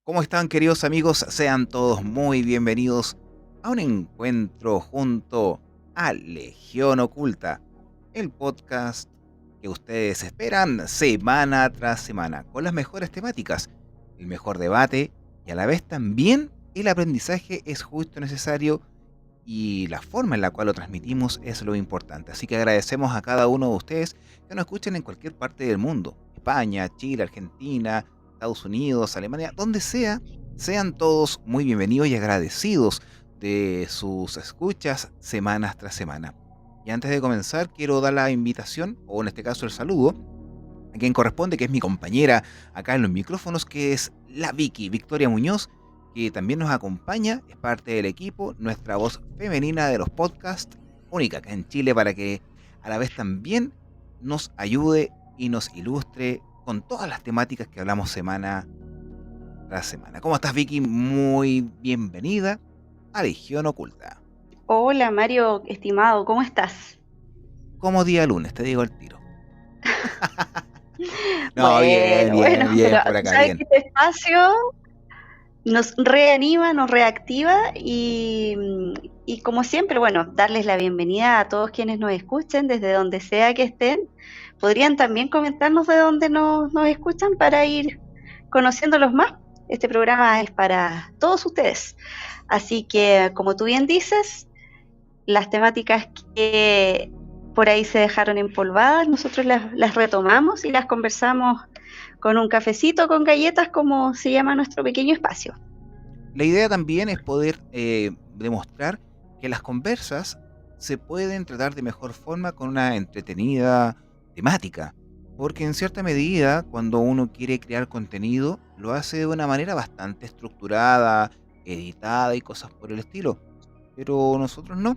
¿Cómo están, queridos amigos? Sean todos muy bienvenidos a un encuentro junto a Legión Oculta, el podcast que ustedes esperan semana tras semana, con las mejores temáticas, el mejor debate y a la vez también el aprendizaje es justo necesario y la forma en la cual lo transmitimos es lo importante. Así que agradecemos a cada uno de ustedes que nos escuchen en cualquier parte del mundo. España, Chile, Argentina, Estados Unidos, Alemania, donde sea. Sean todos muy bienvenidos y agradecidos de sus escuchas semanas tras semana. Y antes de comenzar, quiero dar la invitación, o en este caso el saludo, a quien corresponde, que es mi compañera acá en los micrófonos, que es la Victoria Muñoz, que también nos acompaña, es parte del equipo, nuestra voz femenina de los podcasts, única acá en Chile, para que a la vez también nos ayude y nos ilustre con todas las temáticas que hablamos semana tras semana. ¿Cómo estás, Vicky? Muy bienvenida a Legión Oculta. Hola Mario, estimado, ¿cómo estás? Como día lunes, te digo el tiro. No, bien, Bueno, bien, bien, pero por tú acá, sabes bien. que este espacio nos reanima, nos reactiva y como siempre, bueno, darles la bienvenida a todos quienes nos escuchen desde donde sea que estén. Podrían también comentarnos de dónde nos escuchan para ir conociéndolos más. Este programa es para todos ustedes. Así que, como tú bien dices, las temáticas que por ahí se dejaron empolvadas, nosotros las retomamos y las conversamos con un cafecito, con galletas, como se llama nuestro pequeño espacio. La idea también es poder demostrar que las conversas se pueden tratar de mejor forma con una entretenida temática, porque en cierta medida, cuando uno quiere crear contenido, lo hace de una manera bastante estructurada, editada y cosas por el estilo, pero nosotros no,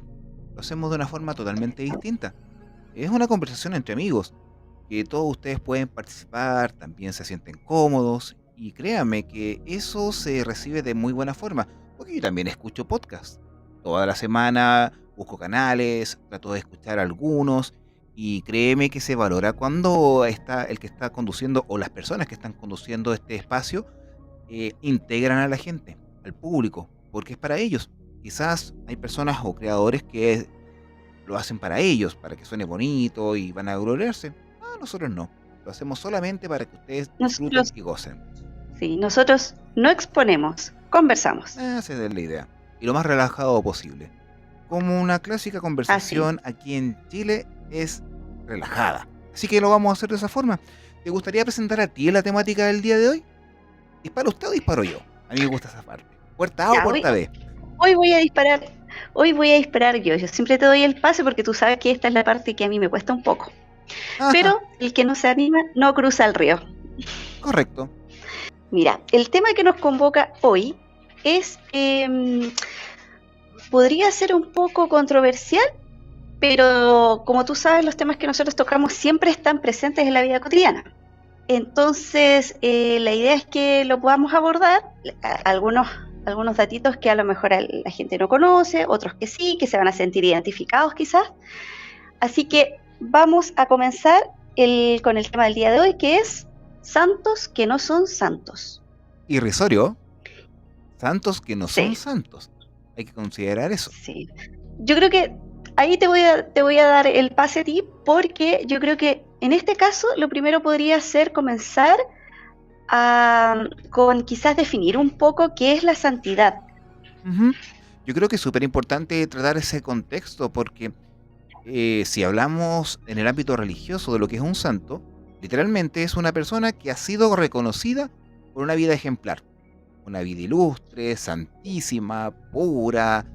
lo hacemos de una forma totalmente distinta. Es una conversación entre amigos, que todos ustedes pueden participar, también se sienten cómodos y créanme que eso se recibe de muy buena forma, porque yo también escucho podcasts. Toda la semana busco canales, trato de escuchar algunos y créeme que se valora cuando está el que está conduciendo o las personas que están conduciendo este espacio integran a la gente, al público, porque es para ellos. Quizás hay personas o creadores que lo hacen para ellos, para que suene bonito y van a gloriarse. Ah, nosotros no. Lo hacemos solamente para que ustedes disfruten Nosotros, y gocen. sí, nosotros no exponemos, conversamos. Esa es la idea. Y lo más relajado posible. Como una clásica Así. conversación aquí en Chile es relajada. Así que lo vamos a hacer de esa forma. ¿Te gustaría presentar a ti la temática del día de hoy? ¿Dispara usted o disparo yo? A mí me gusta esa parte. ¿Puerta A o Ya, puerta B? hoy voy a disparar, hoy voy a disparar yo. Yo siempre te doy el pase porque tú sabes que esta es la parte que a mí me cuesta un poco. Ajá, Pero el que no se anima no cruza el río. correcto. Mira, el tema que nos convoca hoy es, podría ser un poco controversial, pero como tú sabes, los temas que nosotros tocamos siempre están presentes en la vida cotidiana. Entonces, la idea es que lo podamos abordar, algunos datitos que a lo mejor la gente no conoce, otros que sí, que se van a sentir identificados quizás. Así que vamos a comenzar con el tema del día de hoy, que es santos que no son santos. Irrisorio. Santos que no son Sí, santos. Hay que considerar eso. sí. Yo creo que ahí te voy a dar el pase a ti porque yo creo que en este caso lo primero podría ser comenzar con quizás definir un poco qué es la santidad. Ujú. Yo creo que es súper importante tratar ese contexto porque si hablamos en el ámbito religioso de lo que es un santo, literalmente es una persona que ha sido reconocida por una vida ejemplar, una vida ilustre, santísima, pura,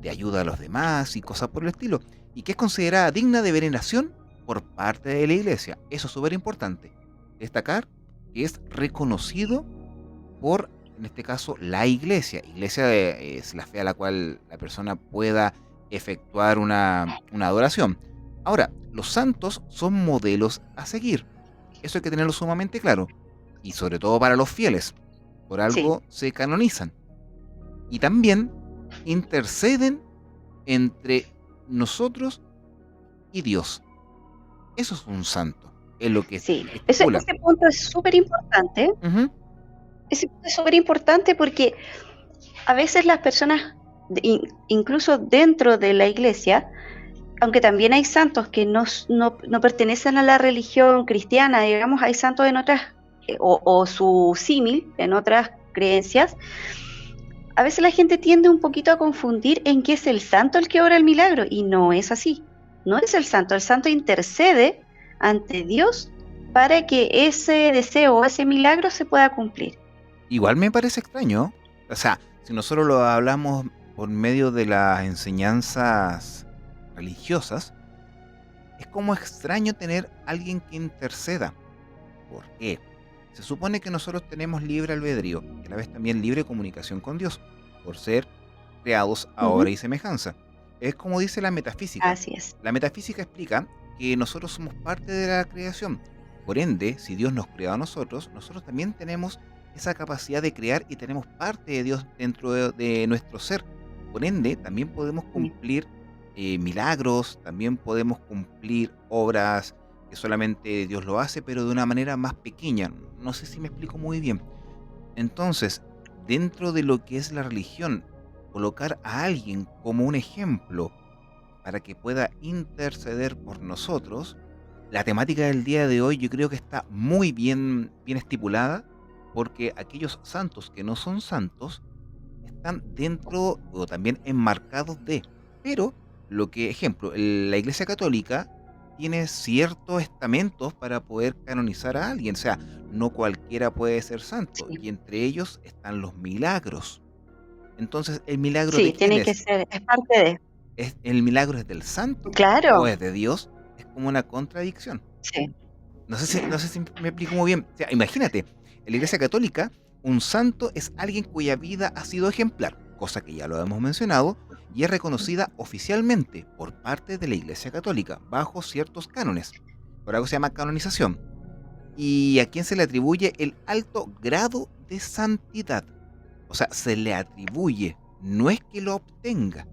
de ayuda a los demás y cosas por el estilo, y que es considerada digna de veneración por parte de la iglesia. Eso es súper importante. Destacar que es reconocido por, en este caso, la iglesia. Iglesia es la fe a la cual la persona pueda efectuar una adoración. Ahora, los santos son modelos a seguir. Eso hay que tenerlo sumamente claro. Y sobre todo para los fieles. Por Sí, algo se canonizan. Y también interceden entre nosotros y Dios. Eso es un santo. Es lo que sí. estipula. Ese punto es súper importante. Ujú. ese punto es súper importante porque a veces las personas, incluso dentro de la iglesia, aunque también hay santos que no pertenecen a la religión cristiana, digamos, hay santos en otras, o su símil en otras creencias, a veces la gente tiende un poquito a confundir en que es el santo el que obra el milagro, y no es así. No es el santo intercede ante Dios para que ese deseo o ese milagro se pueda cumplir. Igual me parece extraño. O sea, si nosotros lo hablamos por medio de las enseñanzas religiosas, es como extraño tener alguien que interceda. ¿Por qué? Se supone que nosotros tenemos libre albedrío y a la vez también libre comunicación con Dios, por ser creados a obra Ujú, y semejanza. Es como dice la metafísica. así es. La metafísica explica que nosotros somos parte de la creación. Por ende, si Dios nos creó a nosotros, nosotros también tenemos esa capacidad de crear y tenemos parte de Dios dentro de nuestro ser. Por ende, también podemos Sí. cumplir milagros, también podemos cumplir obras que solamente Dios lo hace, pero de una manera más pequeña. No sé si me explico muy bien. Entonces, dentro de lo que es la religión, colocar a alguien como un ejemplo para que pueda interceder por nosotros, la temática del día de hoy yo creo que está muy bien estipulada, porque aquellos santos que no son santos están dentro o también enmarcados de. Pero lo que, ejemplo, la Iglesia Católica tiene ciertos estamentos para poder canonizar a alguien. O sea, no cualquiera puede ser santo. Sí, Y entre ellos están los milagros. Entonces, ¿el milagro de sí, quién tiene que es? ser, es parte de. ¿El milagro es del santo o Claro, es de Dios? Es como una contradicción. sí. No sé si me explico muy bien. O sea, imagínate, en la Iglesia Católica, un santo es alguien cuya vida ha sido ejemplar, cosa que ya lo hemos mencionado, y es reconocida oficialmente por parte de la Iglesia Católica, bajo ciertos cánones. Por algo se llama canonización. Y a quien se le atribuye el alto grado de santidad. O sea, se le atribuye, no es que lo obtenga,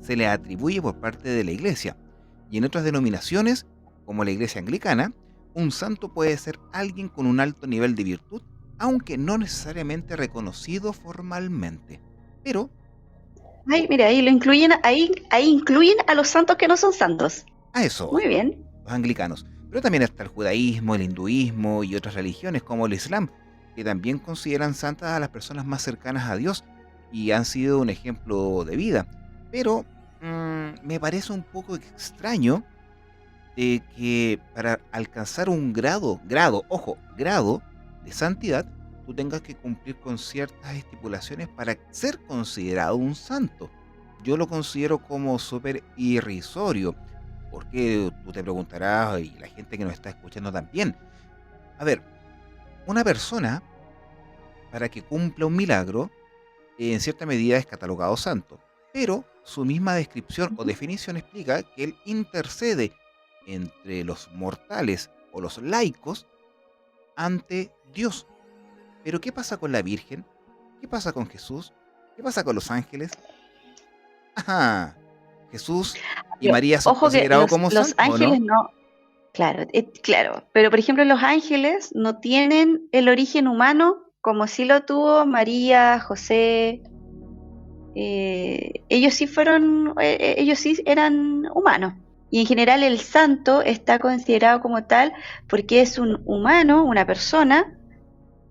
se le atribuye por parte de la Iglesia. Y en otras denominaciones, como la Iglesia Anglicana, un santo puede ser alguien con un alto nivel de virtud, aunque no necesariamente reconocido formalmente. Pero, Ay, mira, ahí lo incluyen, ahí incluyen a los santos que no son santos. a eso voy, Muy bien. los anglicanos. Pero también está el judaísmo, el hinduismo y otras religiones como el islam, que también consideran santas a las personas más cercanas a Dios y han sido un ejemplo de vida. Pero me parece un poco extraño de que para alcanzar un grado de santidad, tú tengas que cumplir con ciertas estipulaciones para ser considerado un santo. Yo lo considero como súper irrisorio, porque tú te preguntarás, y la gente que nos está escuchando también, a ver, una persona, para que cumpla un milagro, en cierta medida es catalogado santo, pero su misma descripción o Ujú. definición explica que él intercede entre los mortales o los laicos ante Dios. Pero ¿qué pasa con la Virgen? ¿Qué pasa con Jesús? ¿Qué pasa con los ángeles? Ajá, Jesús y Pero María son ojo que considerados como los santos, ¿o ángeles no? no, claro, claro, pero por ejemplo los ángeles no tienen el origen humano como sí lo tuvo María, José, ellos sí eran humanos. Y en general el santo está considerado como tal porque es un humano, una persona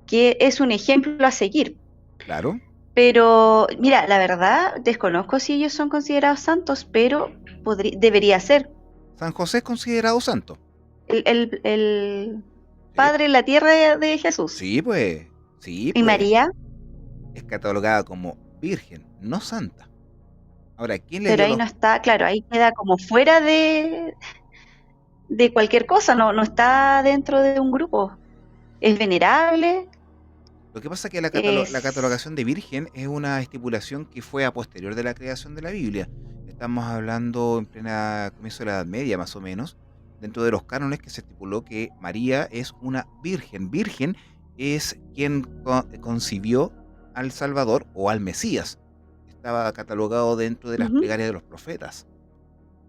que es un ejemplo a seguir. Claro. Pero mira, la verdad desconozco si ellos son considerados santos, pero debería ser. San José es considerado santo. El Sí, padre en la tierra de Jesús. sí, pues. Sí, Y pues. María, Es catalogada como virgen, no santa. Ahora, ¿quién le pero dio ahí los... no está, claro, ahí queda como fuera de cualquier cosa, no está dentro de un grupo. Es venerable, Lo que pasa es que la es... catalogación de virgen es una estipulación que fue a posterior de la creación de la Biblia. Estamos hablando en plena comienzo de la Edad Media, más o menos, dentro de los cánones que se estipuló que María es una virgen. Virgen es quien concibió al Salvador o al Mesías. Estaba catalogado dentro de las Ujú. plegarias de los profetas.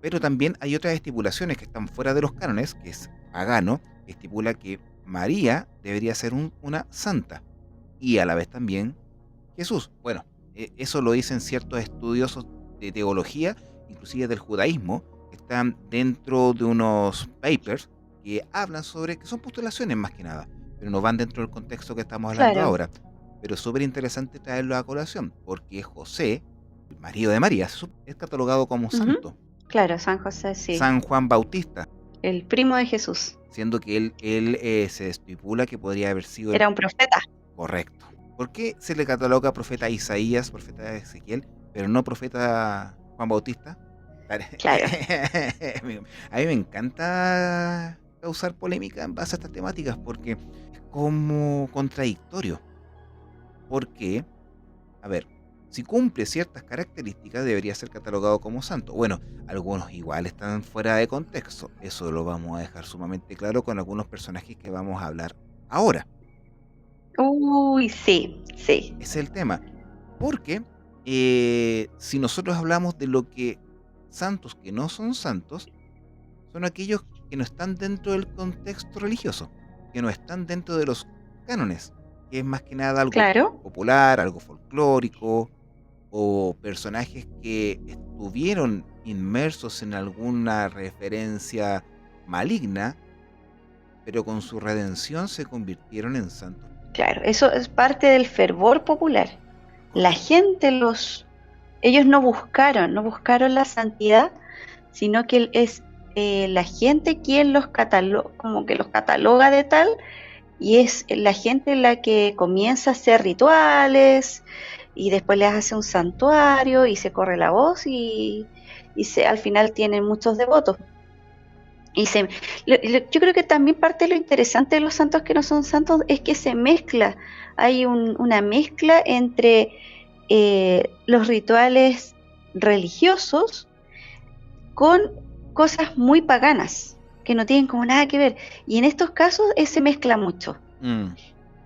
Pero también hay otras estipulaciones que están fuera de los cánones, que es pagano, que estipula que María debería ser una santa. y a la vez también Jesús. Bueno, eso lo dicen ciertos estudiosos de teología, inclusive del judaísmo, que están dentro de unos papers que hablan sobre, que son postulaciones más que nada, pero no van dentro del contexto que estamos hablando Claro, ahora. Pero es súper interesante traerlo a colación, porque José, el marido de María, es catalogado como ujú, santo. claro, San José, sí, San Juan Bautista, el primo de Jesús. siendo que él se estipula que podría haber sido el Era un profeta, correcto. ¿Por qué se le cataloga profeta Isaías, profeta Ezequiel, pero no profeta Juan Bautista? claro. A mí me encanta causar polémica en base a estas temáticas porque es como contradictorio. Porque, a ver, si cumple ciertas características debería ser catalogado como santo. Bueno, algunos igual están fuera de contexto. Eso lo vamos a dejar sumamente claro con algunos personajes que vamos a hablar ahora. Uy, sí, sí, Ese es el tema. Porque si nosotros hablamos de lo que santos que no son santos, son aquellos que no están dentro del contexto religioso, que no están dentro de los cánones, que es más que nada algo claro. popular, algo folclórico, o personajes que estuvieron inmersos en alguna referencia maligna, pero con su redención se convirtieron en santos. Claro, eso es parte del fervor popular. La Correcto. gente ellos no buscaron la santidad, sino que es la gente quien como que los cataloga de tal, y es la gente la que comienza a hacer rituales y después les hace un santuario y se corre la voz al final tienen muchos devotos. Y yo creo que también parte de lo interesante de los santos que no son santos es que se mezcla, hay una mezcla entre los rituales religiosos con cosas muy paganas, que no tienen como nada que ver. Y en estos casos se mezcla mucho. Mm.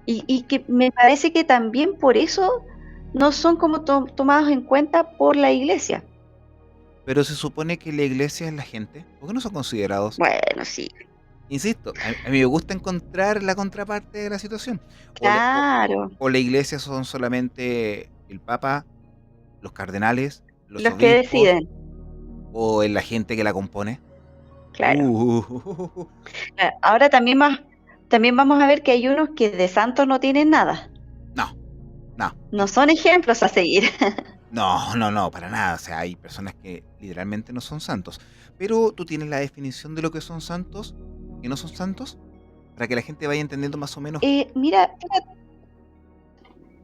Y que me parece que también por eso no son como tomados en cuenta por la iglesia. Pero se supone que la iglesia es la gente. ¿Por qué no son considerados? Bueno, sí, Insisto, a mí me gusta encontrar la contraparte de la situación. claro. O la iglesia son solamente el papa, los cardenales, los Los que obispos, deciden, o es la gente que la compone. claro. Uh, Ahora también vamos a ver que hay unos que de santos no tienen nada. no, no, No son ejemplos a seguir. no, para nada. O sea, hay personas que literalmente no son santos. Pero tú tienes la definición de lo que son santos, que no son santos, para que la gente vaya entendiendo más o menos. Mira,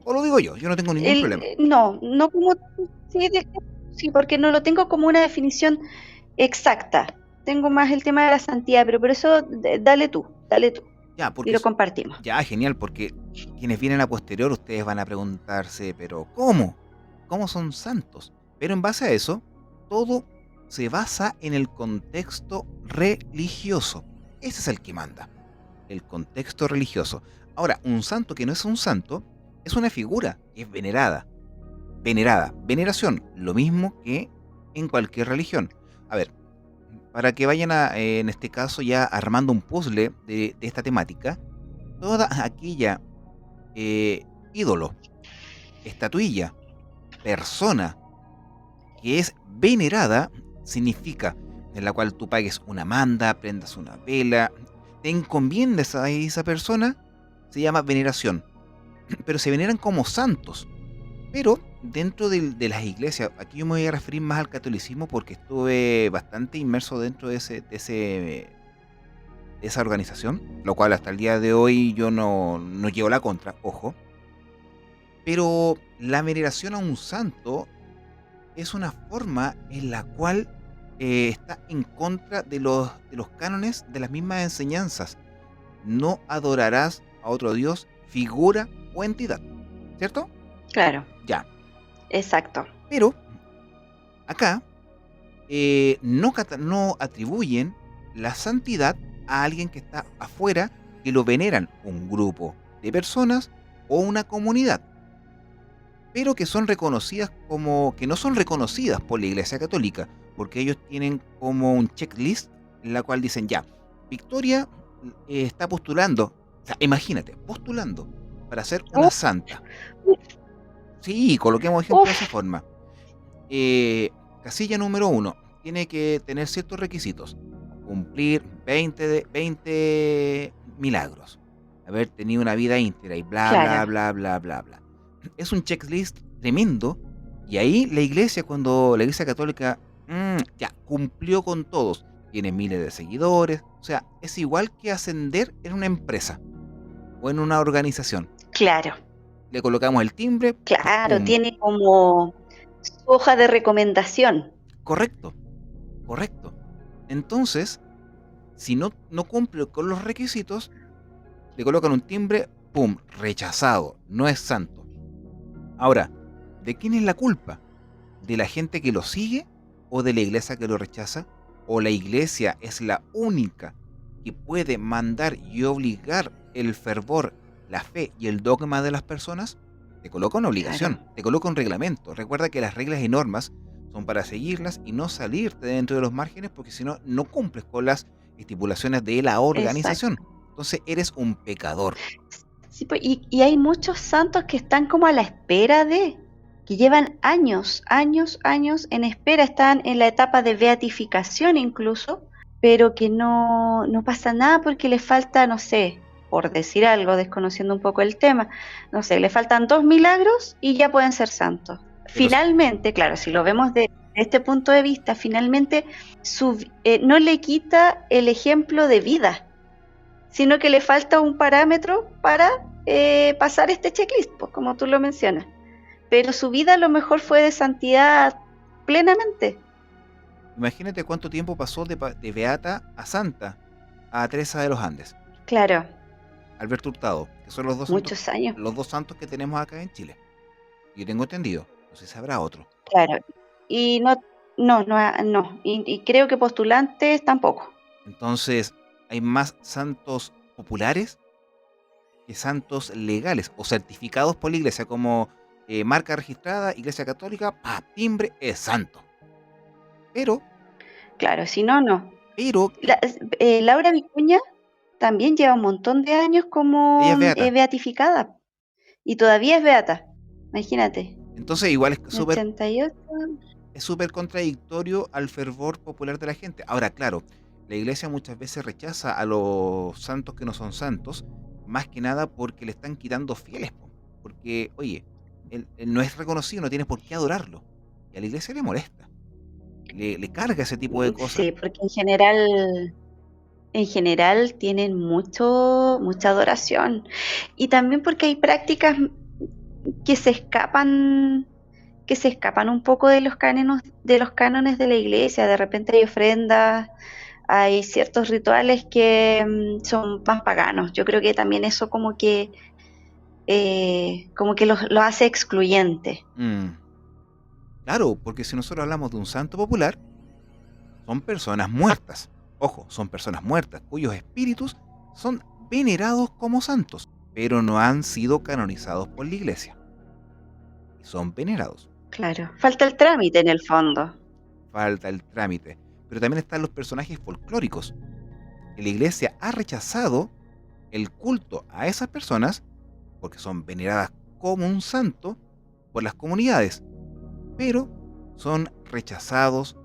O lo digo yo no tengo ningún problema. no como sí, sí, porque no lo tengo como una definición exacta. Tengo más el tema de la santidad, pero por eso dale tú Ya, y porque lo compartimos. ya, genial, porque quienes vienen a posterior, ustedes van a preguntarse, pero ¿cómo? ¿Cómo son santos? Pero en base a eso, todo se basa en el contexto religioso. Ese es el que manda, el contexto religioso. Ahora, un santo que no es un santo, es una figura que es venerada. Venerada, veneración, lo mismo que en cualquier religión. A ver, para que vayan en este caso ya armando un puzzle de esta temática, toda aquella eh, ídolo, estatuilla, persona que es venerada, significa en la cual tú pagues una manda, prendas una vela, te encomiendes a esa persona, se llama veneración. Pero se veneran como santos. Pero dentro de las iglesias, aquí yo me voy a referir más al catolicismo porque estuve bastante inmerso dentro de esa organización, lo cual hasta el día de hoy yo no llevo la contra, ojo. Pero la veneración a un santo es una forma en la cual está en contra de los cánones de las mismas enseñanzas. No adorarás a otro Dios, figura o entidad, ¿cierto? Claro, Ya. exacto. Pero acá no atribuyen la santidad a alguien que está afuera, que lo veneran un grupo de personas o una comunidad, pero que son reconocidas que no son reconocidas por la Iglesia Católica, porque ellos tienen como un checklist en la cual dicen ya, Victoria está postulando, o sea, imagínate, postulando para ser una Uf, santa. uf, Sí, coloquemos ejemplo de esa uf, forma. Eh, Casilla número uno, tiene que tener ciertos requisitos. Cumplir 20 milagros. Haber tenido una vida íntegra y bla, bla, claro, bla, bla, bla, bla. Es un checklist tremendo. Y ahí la iglesia, cuando la iglesia católica ya cumplió con todos, tiene miles de seguidores. O sea, es igual que ascender en una empresa o en una organización. claro, Le colocamos el timbre, claro, ¡pum! tiene como su hoja de recomendación. Correcto, correcto. Entonces, si no cumple con los requisitos, le colocan un timbre, ¡pum! Rechazado, no es santo. Ahora, ¿de quién es la culpa? ¿De la gente que lo sigue o de la iglesia que lo rechaza? ¿O la iglesia es la única que puede mandar y obligar el fervor, la fe y el dogma de las personas? Te coloca una Claro, obligación, te coloca un reglamento. Recuerda que las reglas y normas son para seguirlas y no salirte dentro de los márgenes, porque si no, no cumples con las estipulaciones de la organización. exacto. Entonces eres un pecador. Sí, pues, y hay muchos santos que están como a la espera de, que llevan años, años, años en espera, están en la etapa de beatificación incluso, pero que no pasa nada porque les falta, no sé, por decir algo, desconociendo un poco el tema, no sé, le faltan 2 milagros y ya pueden ser santos. Pero Finalmente, claro, si lo vemos de este punto de vista, finalmente no le quita el ejemplo de vida, sino que le falta un parámetro para pasar este checklist, pues, como tú lo mencionas. Pero su vida a lo mejor fue de santidad plenamente. imagínate cuánto tiempo pasó de Beata a Santa, a Teresa de los Andes, Claro, Alberto Hurtado, que son muchos años, los dos santos que tenemos acá en Chile. Yo tengo entendido, no sé si habrá otro. claro. Y no. Y creo que postulantes tampoco. Entonces, hay más santos populares que santos legales o certificados por la iglesia, como marca registrada, iglesia católica, timbre, es santo. Pero, Claro, si no, no. pero, Laura Vicuña también lleva un montón de años ella como es beata. beatificada y todavía es beata. Imagínate, Entonces, igual en 88. es súper contradictorio al fervor popular de la gente. Ahora, claro, la iglesia muchas veces rechaza a los santos que no son santos, más que nada porque le están quitando fieles, po. Porque, oye, él no es reconocido, no tienes por qué adorarlo. Y a la iglesia le molesta, le carga ese tipo de cosas. Sí, porque en general tienen mucha adoración. Y también porque hay prácticas que se escapan, que se escapan un poco de los cánones de la iglesia. De repente hay ofrendas, hay ciertos rituales que son más paganos. Yo creo que también eso como que lo hace excluyente. Mm, claro, porque si nosotros hablamos de un santo popular, son personas muertas. Ojo, son personas muertas cuyos espíritus son venerados como santos, pero no han sido canonizados por la iglesia. Y son venerados. Claro, falta el trámite en el fondo. Falta el trámite. Pero también están los personajes folclóricos, que la iglesia ha rechazado el culto a esas personas porque son veneradas como un santo por las comunidades, pero son rechazados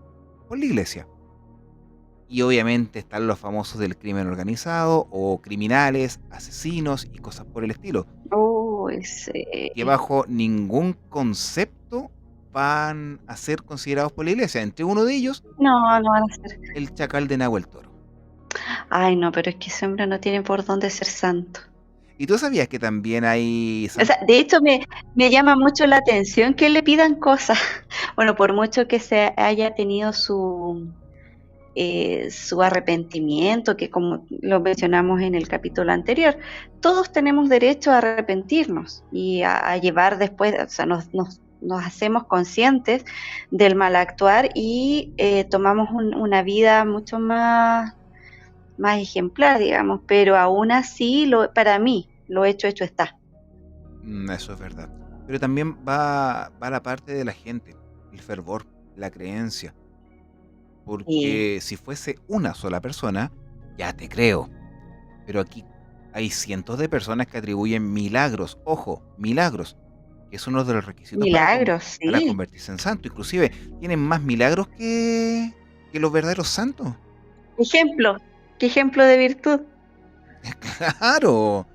por la iglesia. Y obviamente están los famosos del crimen organizado o criminales, asesinos y cosas por el estilo, Uy, sí. que bajo ningún concepto van a ser considerados por la iglesia. Entre uno de ellos, No, no van a ser. el chacal de Nahuel Toro. Ay, no, pero es que ese hombre no tiene por dónde ser santo. ¿Y tú sabías que también hay O sea, de hecho, me llama mucho la atención que le pidan cosas. Bueno, por mucho que se haya tenido su arrepentimiento, que como lo mencionamos en el capítulo anterior, todos tenemos derecho a arrepentirnos y a llevar después, o sea, nos hacemos conscientes del mal actuar y tomamos una vida mucho más ejemplar, digamos, pero aún así, para mí, lo hecho está. Eso es verdad. Pero también va la parte de la gente, el fervor, la creencia. Y Porque si fuese una sola persona, ya te creo. Pero aquí Hay cientos de personas que atribuyen milagros, ojo, milagros, que es uno de los requisitos Milagros, para sí. convertirse en santo. Inclusive tienen más milagros que los verdaderos santos. Ejemplo, ¿qué ejemplo de virtud? Claro.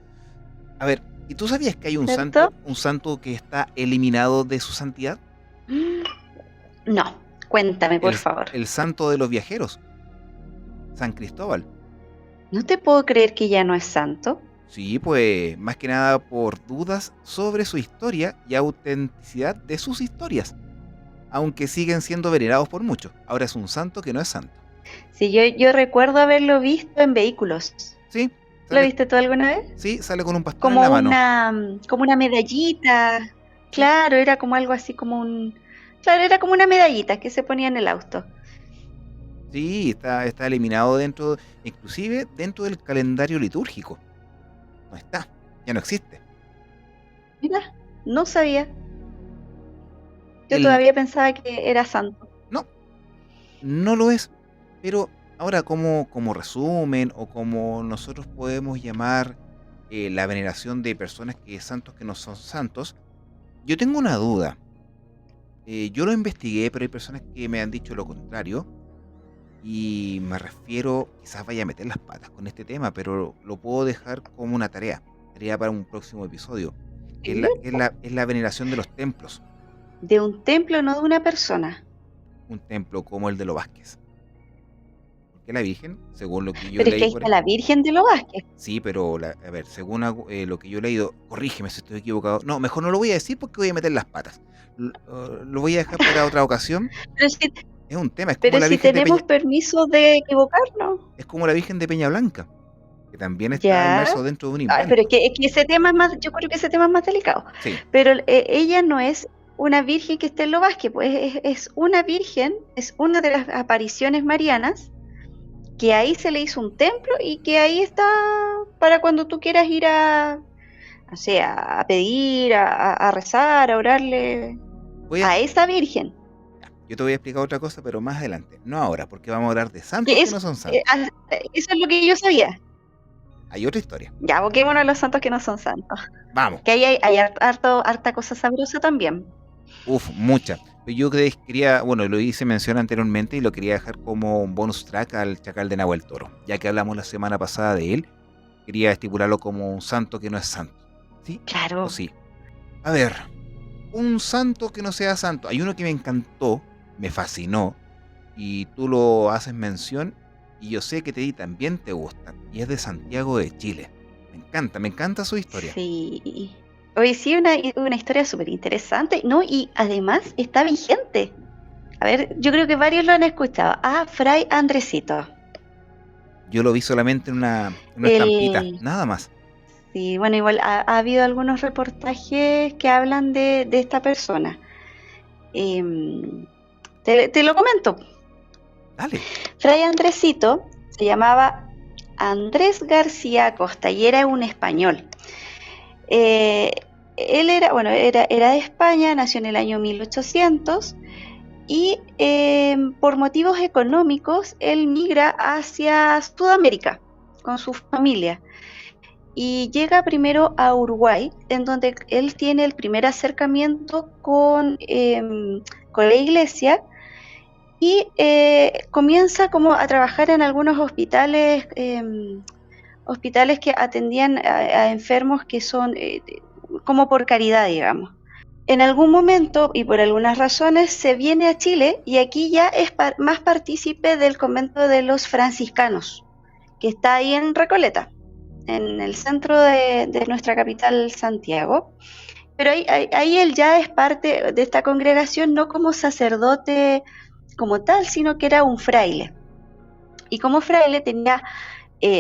A ver, ¿y tú sabías que hay ¿Cierto? un santo que está eliminado de su santidad? Mm, No, cuéntame, por El, favor. el santo de los viajeros, San Cristóbal. No te puedo creer que ya no es santo. Sí, pues más que nada por dudas sobre su historia y autenticidad de sus historias, aunque siguen siendo venerados por muchos. Ahora es un santo que no es santo. Sí, yo recuerdo haberlo visto en vehículos. Sí, ¿Lo sale, viste tú alguna vez? sí, sale con un bastón en la mano. Como una medallita. Sí, Claro, era como algo así claro, era como una medallita que se ponía en el auto. sí, está eliminado dentro, inclusive dentro del calendario litúrgico. No está, ya no existe. Mira, no sabía. Yo El, todavía pensaba que era santo. no, no lo es. Pero ahora, como resumen o como nosotros podemos llamar la veneración de personas que santos que no son santos, yo tengo una duda. Yo lo investigué, pero hay personas que me han dicho lo contrario. Y me refiero, quizás vaya a meter las patas con este tema, pero lo puedo dejar como una tarea para un próximo episodio, que ¿Sí? es la veneración de los templos. De un templo, no de una persona. Un templo como el de los Vázquez. Porque la Virgen, según lo que yo Pero es leí que ahí por está ahí, la Virgen de los Vázquez. sí, pero a ver, según lo que yo he leído, corrígeme si estoy equivocado. No, mejor no lo voy a decir porque voy a meter las patas. Lo voy a dejar para otra ocasión. Pero si, Es un tema, pero si tenemos permiso de equivocarnos. Es como la Virgen de Peña Blanca, que también está Ya. inmerso dentro de un Ay, pero invento. es que ese tema es más, yo creo que ese tema es más delicado. Sí, Pero ella no es una virgen que esté en lo Vázquez, pues es una virgen, es una de las apariciones marianas, que ahí se le hizo un templo y que ahí está para cuando tú quieras ir o sea, a pedir, a rezar, a orarle voy a, a esa virgen. ya, yo te voy a explicar otra cosa, pero más adelante. No ahora, porque vamos a hablar de santos Que que eso, no son santos. eso es lo que yo sabía. Hay otra historia. Ya, aboquémonos a los santos que no son santos. Vamos. Que ahí hay harta cosa sabrosa también. Uf, mucha. Yo quería, bueno, lo hice mención anteriormente y lo quería dejar como un bonus track al Chacal de Nahuel Toro. Ya que hablamos la semana pasada de él, quería estipularlo como un santo que no es santo. ¿Sí o Claro. sí? A ver, un santo que no sea santo. Hay uno que me encantó, me fascinó, y tú lo haces mención, y yo sé que también te gusta, y es de Santiago de Chile. Me encanta su historia. Sí. Hoy sí, una historia súper interesante, ¿no? Y además está vigente. A ver, yo creo que varios lo han escuchado. Ah, Fray Andresito. Yo lo vi solamente en una estampita, El, nada más. sí, bueno, igual ha habido algunos reportajes que hablan de esta persona. Te lo comento. Dale. Fray Andresito se llamaba Andrés García Acosta y era un español. Eh, Él era de España, nació en el año 1800 y por motivos económicos él migra hacia Sudamérica con su familia y llega primero a Uruguay, en donde él tiene el primer acercamiento con la iglesia y comienza como a trabajar en algunos hospitales que atendían a enfermos que son como por caridad, digamos. En algún momento y por algunas razones se viene a Chile y aquí ya es más partícipe del convento de los franciscanos, que está ahí en Recoleta, en el centro de nuestra capital, Santiago. Pero ahí él ya es parte de esta congregación, no como sacerdote como tal, sino que era un fraile. Y como fraile tenía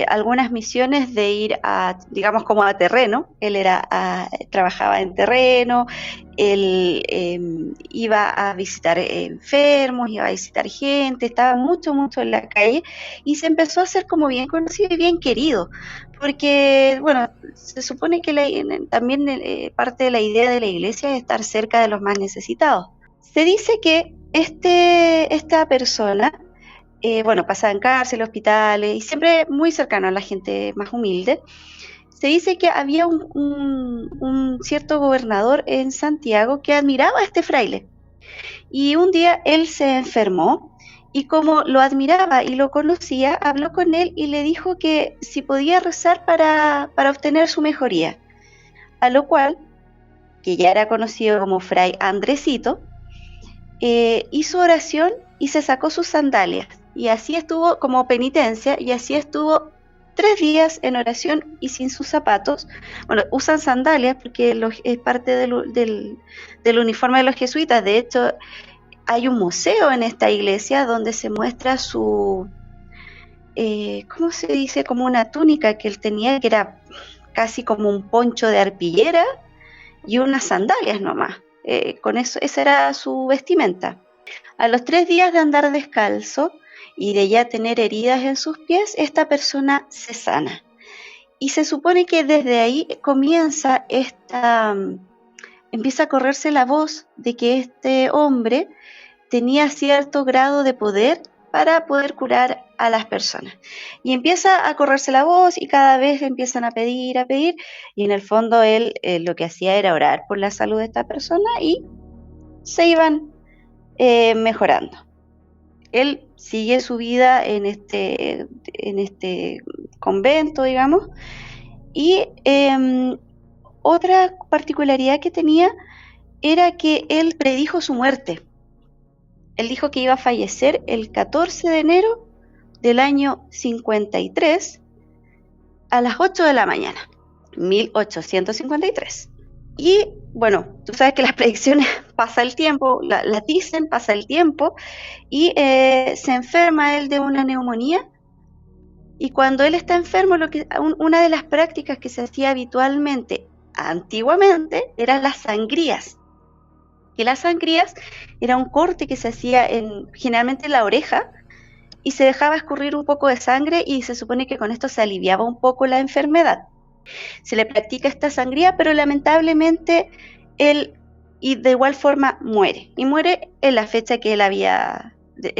algunas misiones de ir digamos, como a terreno. Él trabajaba en terreno, él iba a visitar enfermos, iba a visitar gente, estaba mucho, mucho en la calle y se empezó a hacer como bien conocido y bien querido, porque, bueno, se supone que también parte de la idea de la iglesia es estar cerca de los más necesitados. Se dice que esta persona bueno, pasaba en cárcel, hospitales y siempre muy cercano a la gente más humilde, se dice que había un cierto gobernador en Santiago que admiraba a este fraile. Y un día él se enfermó y como lo admiraba y lo conocía, habló con él y le dijo que si podía rezar para obtener su mejoría. A lo cual, que ya era conocido como Fray Andresito, hizo oración y se sacó sus sandalias. Y así estuvo como penitencia, y así estuvo 3 días en oración y sin sus zapatos. Bueno, usan sandalias porque es parte del uniforme de los jesuitas. De hecho, hay un museo en esta iglesia donde se muestra su, ¿cómo se dice? Como una túnica que él tenía, que era casi como un poncho de arpillera y unas sandalias nomás. Con eso, esa era su vestimenta. A los 3 días de andar descalzo y de ya tener heridas en sus pies, esta persona se sana. Y se supone que desde ahí empieza a correrse la voz de que este hombre tenía cierto grado de poder para poder curar a las personas. Y empieza a correrse la voz y cada vez empiezan a pedir, y en el fondo él lo que hacía era orar por la salud de esta persona y se iban mejorando. Él sigue su vida en este convento, digamos, y otra particularidad que tenía era que él predijo su muerte. Él dijo que iba a fallecer el 14 de enero del año 53 a las 8 de la mañana, 1853. Y bueno, tú sabes que las predicciones pasa el tiempo, las dicen, pasa el tiempo, y se enferma él de una neumonía. Y cuando él está enfermo, una de las prácticas que se hacía habitualmente, antiguamente, eran las sangrías. Que las sangrías era un corte que se hacía generalmente en la oreja, y se dejaba escurrir un poco de sangre, y se supone que con esto se aliviaba un poco la enfermedad. Se le practica esta sangría, pero lamentablemente él, y de igual forma, muere. Y muere en la fecha en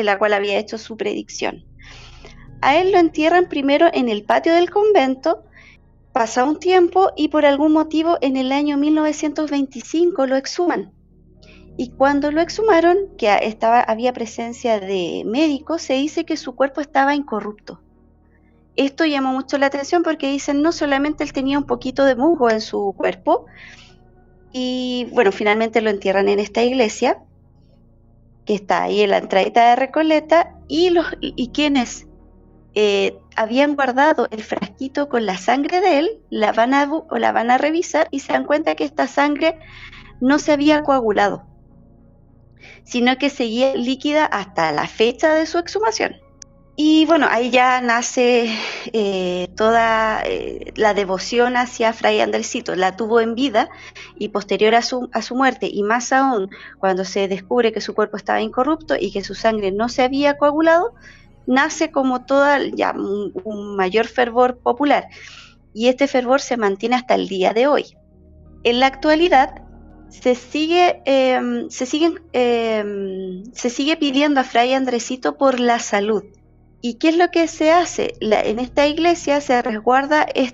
la cual había hecho su predicción. A él lo entierran primero en el patio del convento, pasa un tiempo y por algún motivo en el año 1925 lo exhuman. Y cuando lo exhumaron, que había presencia de médicos, se dice que su cuerpo estaba incorrupto. Esto llamó mucho la atención porque dicen no solamente él tenía un poquito de musgo en su cuerpo, y bueno, finalmente lo entierran en esta iglesia, que está ahí en la entradita de Recoleta, y quienes habían guardado el frasquito con la sangre de él, la van a revisar y se dan cuenta que esta sangre no se había coagulado, sino que seguía líquida hasta la fecha de su exhumación. Y bueno, ahí ya nace toda la devoción hacia Fray Andresito. La tuvo en vida y posterior a su muerte, y más aún cuando se descubre que su cuerpo estaba incorrupto y que su sangre no se había coagulado, nace como toda ya un mayor fervor popular. Y este fervor se mantiene hasta el día de hoy. En la actualidad se sigue pidiendo a Fray Andresito por la salud. ¿Y qué es lo que se hace? En esta iglesia se resguarda es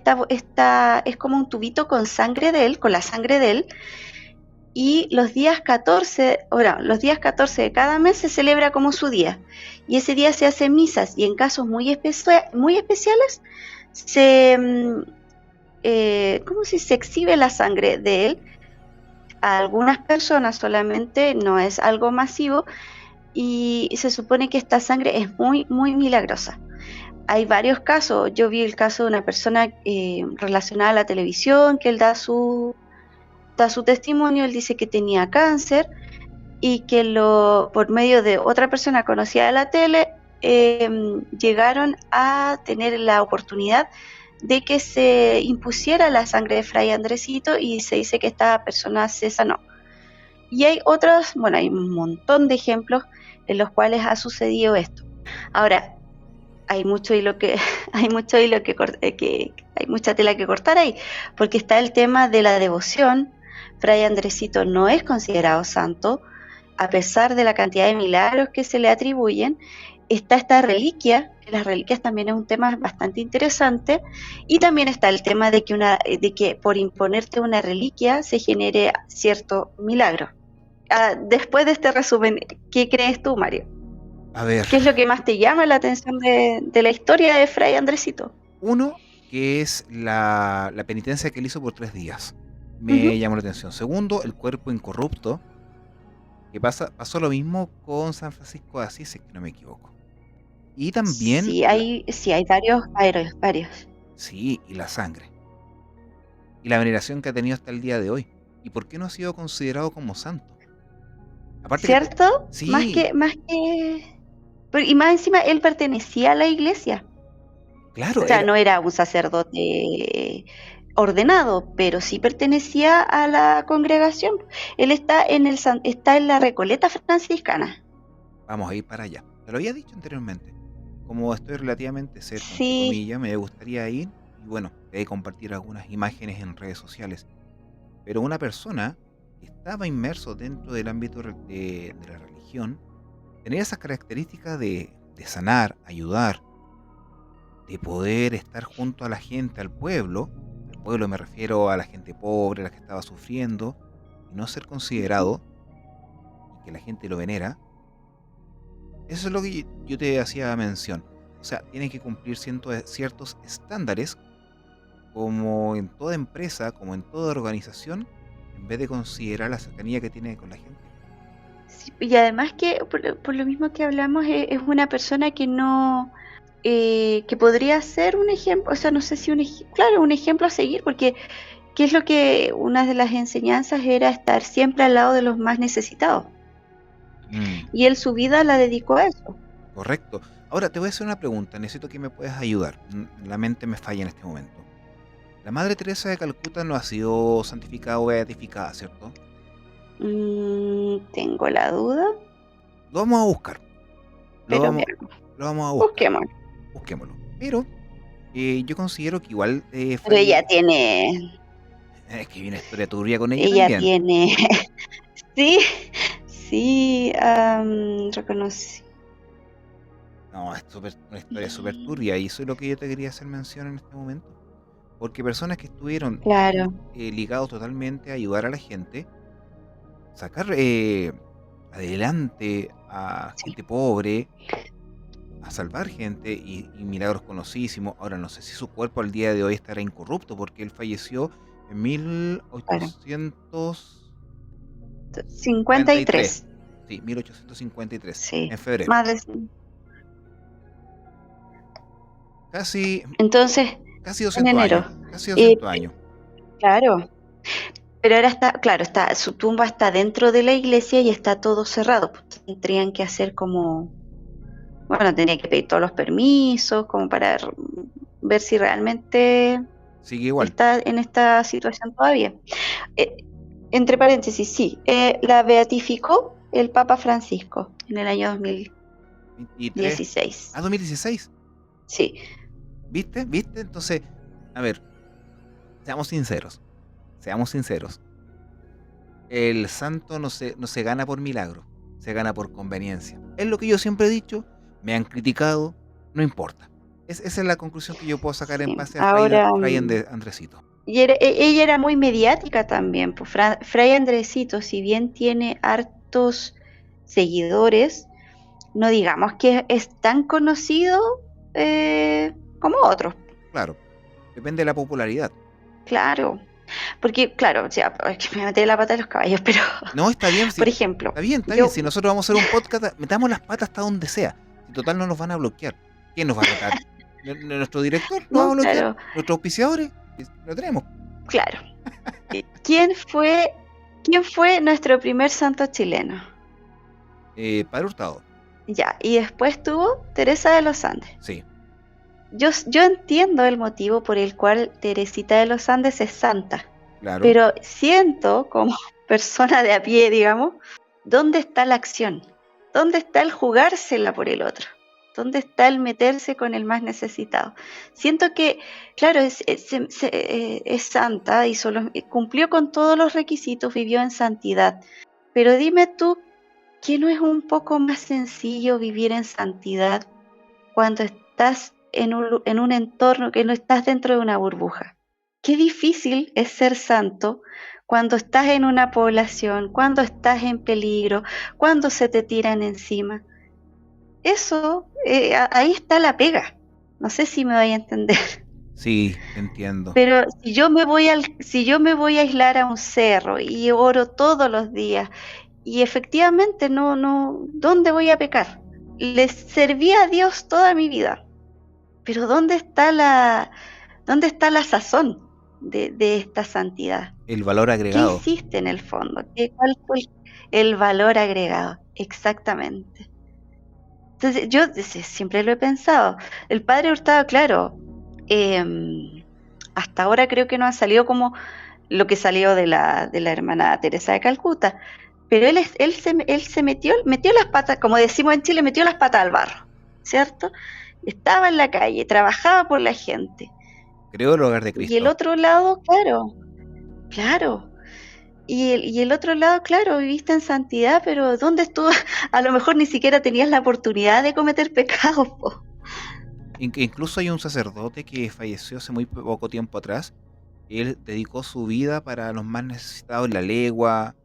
como un tubito con sangre de él, con la sangre de él, y los días 14 de cada mes se celebra como su día, y ese día se hacen misas, y en casos muy especiales se exhibe la sangre de él a algunas personas solamente, no es algo masivo, y se supone que esta sangre es muy, muy milagrosa. Hay varios casos. Yo vi el caso de una persona relacionada a la televisión, que él da su testimonio. Él dice que tenía cáncer y que por medio de otra persona conocida de la tele llegaron a tener la oportunidad de que se impusiera la sangre de Fray Andresito, y se dice que esta persona se sanó. Y hay hay un montón de ejemplos en los cuales ha sucedido esto. Ahora, hay mucha tela que cortar ahí, porque está el tema de la devoción. Fray Andresito no es considerado santo, a pesar de la cantidad de milagros que se le atribuyen. está esta reliquia, que las reliquias también es un tema bastante interesante, y también está el tema de que por imponerte una reliquia se genere cierto milagro. Después de este resumen, ¿qué crees tú, Mario? A ver, ¿Qué es lo que más te llama la atención de la historia de Fray Andresito? uno, que es la penitencia que él hizo por 3 días. Me Ujú. llamó la atención. Segundo, el cuerpo incorrupto, que pasó lo mismo con San Francisco de Asís, si es que no me equivoco. Y también, Sí, hay varios. sí, y la sangre. Y la veneración que ha tenido hasta el día de hoy. ¿Y por qué no ha sido considerado como santo? Aparte que, ¿Cierto? sí, Y más encima, él pertenecía a la iglesia. claro, O sea, era, no era un sacerdote ordenado, pero sí pertenecía a la congregación. Él está en la Recoleta franciscana. vamos a ir para allá. Te lo había dicho anteriormente. Como estoy relativamente cerca, entre Sí, comillas, me gustaría ir y bueno, de compartir algunas imágenes en redes sociales. Pero una persona que estaba inmerso dentro del ámbito de la religión tenía esas características de sanar, ayudar, de poder estar junto a la gente, al pueblo. Al pueblo me refiero a la gente pobre, a la que estaba sufriendo, y no ser considerado y que la gente lo venera. Eso es lo que yo te hacía mención. O sea, tienen que cumplir ciertos estándares, como en toda empresa, como en toda organización, en vez de considerar la cercanía que tiene con la gente. sí, y además que por lo mismo que hablamos, es una persona que no, que podría ser un ejemplo, o sea, no sé si claro, un ejemplo a seguir, porque ¿qué es lo que una de las enseñanzas era estar siempre al lado de los más necesitados? Mm, Y él su vida la dedicó a eso. correcto. Ahora te voy a hacer una pregunta, necesito que me puedas ayudar. La mente me falla en este momento. La Madre Teresa de Calcuta no ha sido santificada o beatificada, ¿cierto? Tengo la duda, Lo vamos a buscar. Lo pero vamos, veamos, lo vamos a buscar. busquemos. Busquémoslo. Pero yo considero que igual Pero es que hay una historia turbia con ella ella también. tiene, sí, sí, reconocí. No, es una historia súper turbia y eso es lo que yo te quería hacer mención en este momento. Porque personas que estuvieron Claro, ligados totalmente a ayudar a la gente, sacar adelante a sí. gente pobre, a salvar gente y milagros conocidísimos. Ahora no sé si su cuerpo al día de hoy estará incorrupto porque él falleció en Claro. 1853. 53, Sí, 1853, sí. en febrero. Madre. Casi, Entonces, casi en 200 enero. años. Casi Eh, 200 años. claro, pero ahora claro, su tumba está dentro de la iglesia y está todo cerrado. Pues, tendrían que hacer como, bueno, tenía que pedir todos los permisos, como para ver si realmente Sigue igual. está en esta situación todavía. Eh, Entre paréntesis, sí, la beatificó el Papa Francisco en el año 23. 2016. 2016. Sí, ¿Viste? ¿Viste? Entonces, a ver, seamos sinceros. Seamos sinceros. El santo no se gana por milagro, se gana por conveniencia. Es lo que yo siempre he dicho, me han criticado, no importa. Esa es la conclusión que yo puedo sacar en sí. base a Ahora, Fray Andresito. ella era muy mediática también. Pues, Fray Andresito, si bien tiene hartos seguidores, no digamos que es tan conocido como otros, Claro, depende de la popularidad. claro. Porque, claro, o sea, es que me metí la pata de los caballos, pero, No, está bien, por sí, ejemplo, está bien, está bien. yo, Si nosotros vamos a hacer un podcast, metamos las patas hasta donde sea. Si total no nos van a bloquear. ¿Quién nos va a retar? ¿Nuestro director nos va a no, bloquear? claro, ¿Nuestros auspiciadores? Lo tenemos. claro. ¿Quién fue, quién fue nuestro primer santo chileno? Padre Hurtado, Ya, y después tuvo Teresa de los Andes. sí, Yo entiendo el motivo por el cual Teresita de los Andes es santa, claro. pero siento como persona de a pie, digamos, ¿dónde está la acción? ¿Dónde está el jugársela por el otro? ¿Dónde está el meterse con el más necesitado? Siento que, claro, es santa y cumplió con todos los requisitos, vivió en santidad, pero dime tú, ¿qué no es un poco más sencillo vivir en santidad cuando estás en un entorno que no estás dentro de una burbuja? Qué difícil es ser santo cuando estás en una población, cuando estás en peligro, cuando se te tiran encima. Eso, ahí está la pega. No sé si me voy a entender. Sí, te entiendo. Pero si yo me voy a aislar a un cerro y oro todos los días y efectivamente ¿dónde voy a pecar? Le serví a Dios toda mi vida, pero ¿dónde está la sazón de esta santidad? El valor ¿Qué agregado. hiciste en el fondo? ¿Cuál fue el valor agregado? Exactamente. Entonces, yo siempre lo he pensado. El padre Hurtado, claro, hasta ahora creo que no ha salido como lo que salió de la hermana Teresa de Calcuta, pero él se metió las patas, como decimos en Chile, metió las patas al barro, ¿cierto? Estaba en la calle, trabajaba por la gente. Creo el hogar de Y el Cristo. otro lado, claro. Y el otro lado, claro, viviste en santidad, pero ¿dónde estuvo? A lo mejor ni siquiera tenías la oportunidad de cometer pecados, po. Incluso hay un sacerdote que falleció hace muy poco tiempo atrás. Él dedicó su vida para los más necesitados en la legua,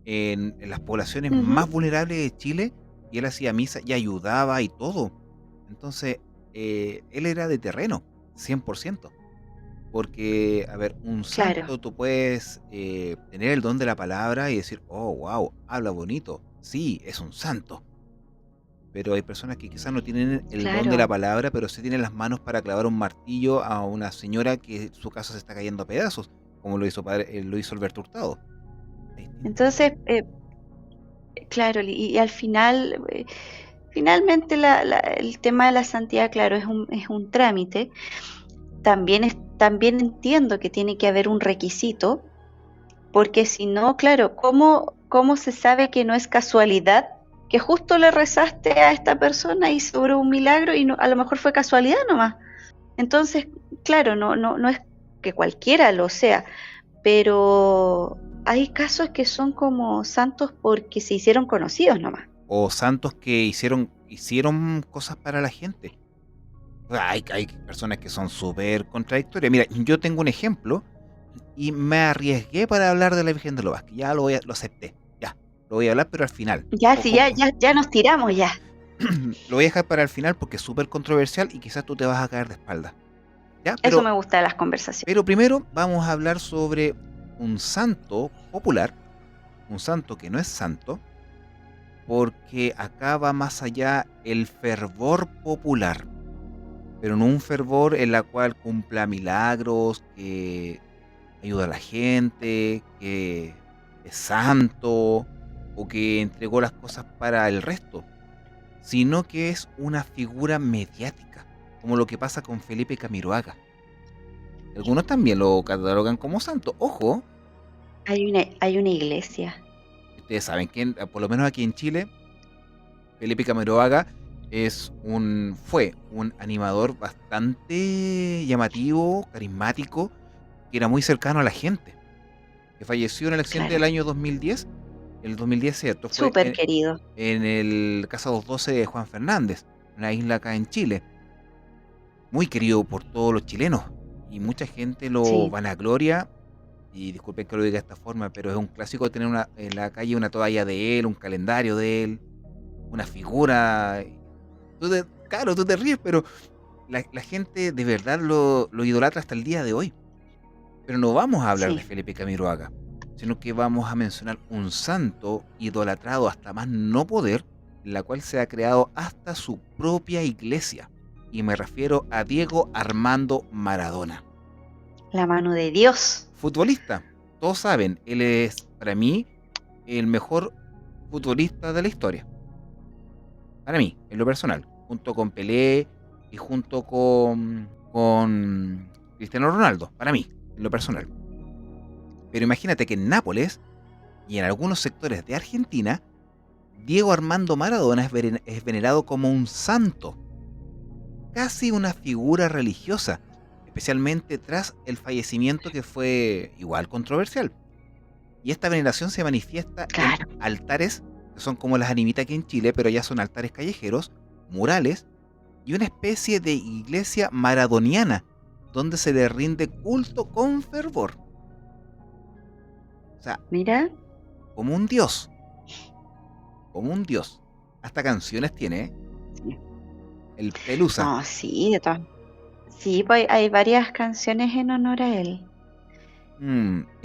en las poblaciones Ujú, más vulnerables de Chile, y él hacía misa y ayudaba y todo. Entonces, él era de terreno, 100%. Porque, a ver, un claro, santo tú puedes tener el don de la palabra y decir, oh, wow, habla bonito. Sí, es un santo. Pero hay personas que quizás no tienen el don de la claro. palabra, pero sí tienen las manos para clavar un martillo a una señora que su casa se está cayendo a pedazos, como lo hizo Alberto Hurtado. Es distinto. Entonces, claro, y al final, finalmente el tema de la santidad, claro, es un trámite. También entiendo que tiene que haber un requisito, porque si no, claro, ¿cómo se sabe que no es casualidad que justo le rezaste a esta persona y sobre un milagro y a lo mejor fue casualidad nomás? Entonces, claro, no es que cualquiera lo sea, pero hay casos que son como santos porque se hicieron conocidos nomás. O santos que hicieron cosas para la gente. O sea, hay personas que son súper contradictorias. Mira, yo tengo un ejemplo y me arriesgué para hablar de la Virgen de los Vázquez. Ya lo acepté. Ya, lo voy a hablar, pero al final. Ya, sí, ya nos tiramos ya. Lo voy a dejar para el final porque es súper controversial y quizás tú te vas a caer de espalda. ¿Ya? Eso me gusta de las conversaciones. Pero primero vamos a hablar sobre un santo popular, un santo que no es santo, porque acá va más allá el fervor popular, pero no un fervor en la cual cumpla milagros, que ayuda a la gente, que es santo o que entregó las cosas para el resto, sino que es una figura mediática, como lo que pasa con Felipe Camiroaga. Algunos también lo catalogan como santo. Ojo, Hay una iglesia. ustedes saben que por lo menos aquí en Chile, Felipe Camiroaga fue un animador bastante llamativo, carismático, que era muy cercano a la gente, que falleció en el accidente del Claro, año 2010. El 2010, cierto, fue súper querido. en el Casa 212 de Juan Fernández, una isla acá en Chile. Muy querido por todos los chilenos y mucha gente lo Sí, vanagloria. Y disculpen que lo diga de esta forma, pero es un clásico tener en la calle una toalla de él, un calendario de él, una figura. Claro, tú te ríes, pero la gente de verdad lo idolatra hasta el día de hoy. Pero no vamos a hablar de sí. Felipe Camiroaga, sino que vamos a mencionar un santo idolatrado hasta más no poder, en la cual se ha creado hasta su propia iglesia. Y me refiero a Diego Armando Maradona. La mano de Dios. Futbolista, todos saben, él es para mí el mejor futbolista de la historia. Para mí, en lo personal, junto con Pelé y junto con Cristiano Ronaldo, para mí, en lo personal. Pero imagínate que en Nápoles y en algunos sectores de Argentina, Diego Armando Maradona es venerado como un santo, casi una figura religiosa, especialmente tras el fallecimiento que fue igual controversial. Y esta veneración se manifiesta en Claro. altares que son como las animitas aquí en Chile, pero ya son altares callejeros, murales, y una especie de iglesia maradoniana, donde se le rinde culto con fervor. O sea, Mira, como un dios, como un dios. Hasta canciones tiene, ¿eh? sí. El Pelusa. No, sí, de todas. Sí, pues hay varias canciones en honor a él.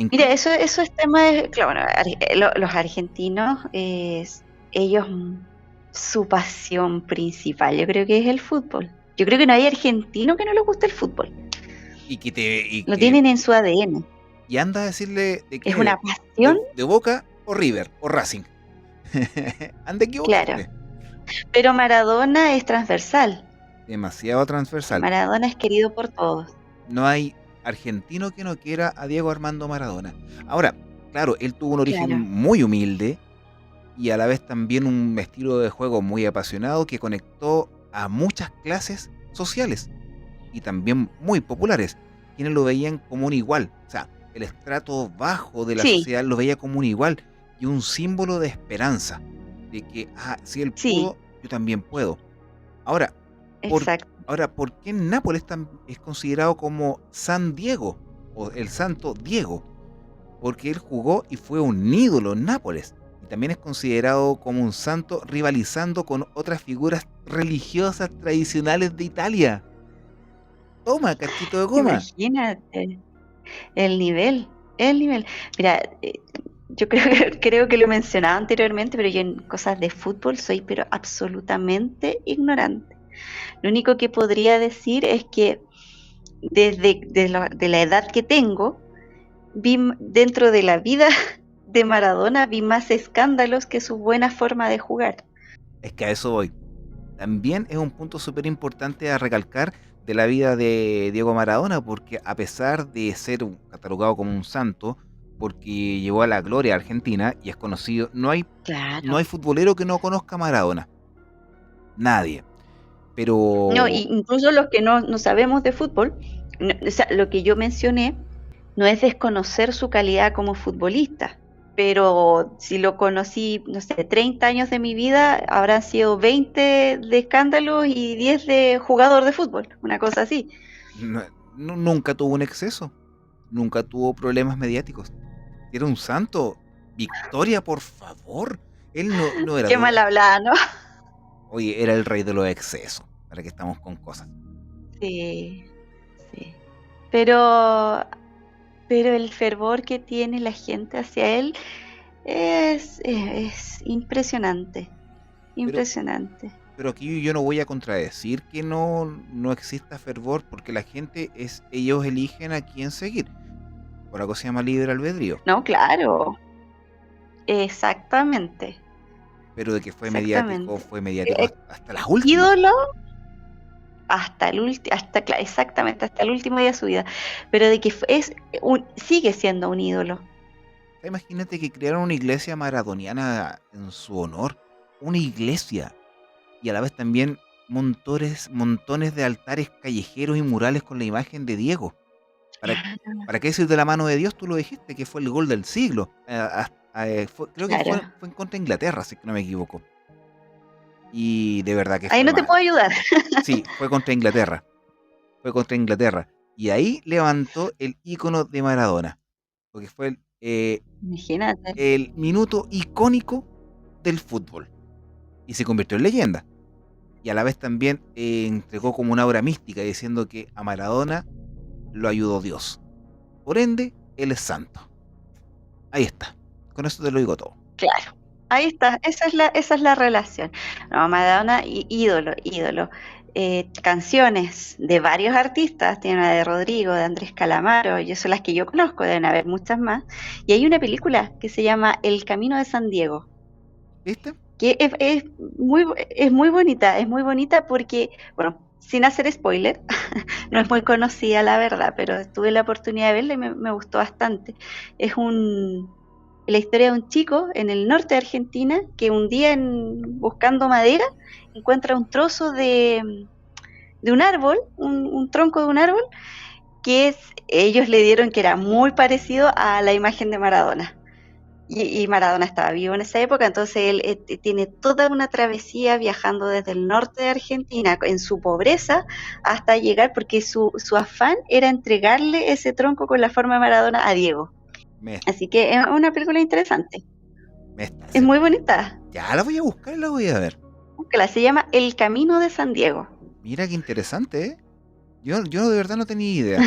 Mira, Incluso, eso es tema de, claro, bueno, los argentinos, ellos, su pasión principal, yo creo que es el fútbol. Yo creo que no hay argentino que no le guste el fútbol. Lo tienen en su ADN. y anda a decirle de Es qué, una pasión, de Boca o River o Racing. Anda a claro. equivocarte. Pero Maradona es transversal. Demasiado transversal. Maradona es querido por todos. No hay argentino que no quiera a Diego Armando Maradona. Ahora, claro, él tuvo un origen Claro. muy humilde y a la vez también un estilo de juego muy apasionado que conectó a muchas clases sociales y también muy populares, quienes lo veían como un igual. O sea, el estrato bajo de la Sí, sociedad lo veía como un igual y un símbolo de esperanza, de que, si él sí, pudo, yo también puedo. Ahora, ¿por, exacto. ¿por qué Nápoles es considerado como San Diego o el Santo Diego? Porque él jugó y fue un ídolo en Nápoles. Y también es considerado como un santo rivalizando con otras figuras religiosas tradicionales de Italia. Toma, cachito de goma. Imagínate el nivel, el nivel. Mira, yo creo que lo mencionaba anteriormente, pero yo en cosas de fútbol soy pero absolutamente ignorante. Lo único que podría decir es que de la edad que tengo, dentro de la vida de Maradona, vi más escándalos que su buena forma de jugar. Es que a eso voy. También es un punto súper importante a recalcar de la vida de Diego Maradona, porque a pesar de ser catalogado como un santo, porque llegó a la gloria a Argentina y es conocido, no hay Claro. futbolero que no conozca a Maradona. Nadie. No, Pero incluso los que no sabemos de fútbol, o sea, lo que yo mencioné no es desconocer su calidad como futbolista, pero si lo conocí, no sé, 30 años de mi vida, habrán sido 20 de escándalos y 10 de jugador de fútbol, una cosa así. nunca tuvo un exceso, nunca tuvo problemas mediáticos. Era un santo. Victoria, por favor. Él no era Qué mal hablada, ¿no? Oye, era el rey de los excesos. Para que estamos con cosas. Sí, sí. Pero, pero el fervor que tiene la gente hacia él es impresionante, Pero, impresionante. pero aquí yo no voy a contradecir que no exista fervor, porque la gente ellos eligen a quién seguir. Por algo se llama libre albedrío. No, claro, exactamente, Pero de que fue mediático, exactamente. fue mediático Eh, hasta las últimas. Ídolo hasta el último, exactamente, hasta el último día de su vida. Pero de que sigue siendo un ídolo. Imagínate que crearon una iglesia maradoniana en su honor. Una iglesia. Y a la vez también montones de altares callejeros y murales con la imagen de Diego. ¿Para, Claro, para qué decir de la mano de Dios? Tú lo dijiste, que fue el gol del siglo. Creo que fue, claro. fue en contra de Inglaterra, si no me equivoco. Y de verdad que Ahí fue no te mal. puedo ayudar. Sí, fue contra Inglaterra. Fue contra Inglaterra. Y ahí levantó el ícono de Maradona. Porque fue Imagínate. el minuto icónico del fútbol. Y se convirtió en leyenda. Y a la vez también entregó como una obra mística diciendo que a Maradona lo ayudó Dios. Por ende, él es santo. Ahí está. Con eso te lo digo todo. Claro. Ahí está, esa es la relación. No, Madonna, ídolo, ídolo. Canciones de varios artistas, tiene una de Rodrigo, de Andrés Calamaro, y son las que yo conozco, deben haber muchas más. Y hay una película que se llama El Camino de San Diego, ¿Viste? que es muy bonita porque, bueno, sin hacer spoiler, no es muy conocida la verdad, pero tuve la oportunidad de verla y me gustó bastante. Es la historia de un chico en el norte de Argentina que un día buscando madera encuentra un trozo de un árbol, un tronco de un árbol, ellos le dieron que era muy parecido a la imagen de Maradona. Y Maradona estaba vivo en esa época, entonces él tiene toda una travesía viajando desde el norte de Argentina en su pobreza hasta llegar, porque su afán era entregarle ese tronco con la forma de Maradona a Diego. Me, Así que es una película interesante. me está Es muy haciendo- bonita. Ya la voy a buscar y la voy a ver. Búscala, se llama El Camino de San Diego. Mira qué interesante, ¿eh? Yo de verdad no tenía idea.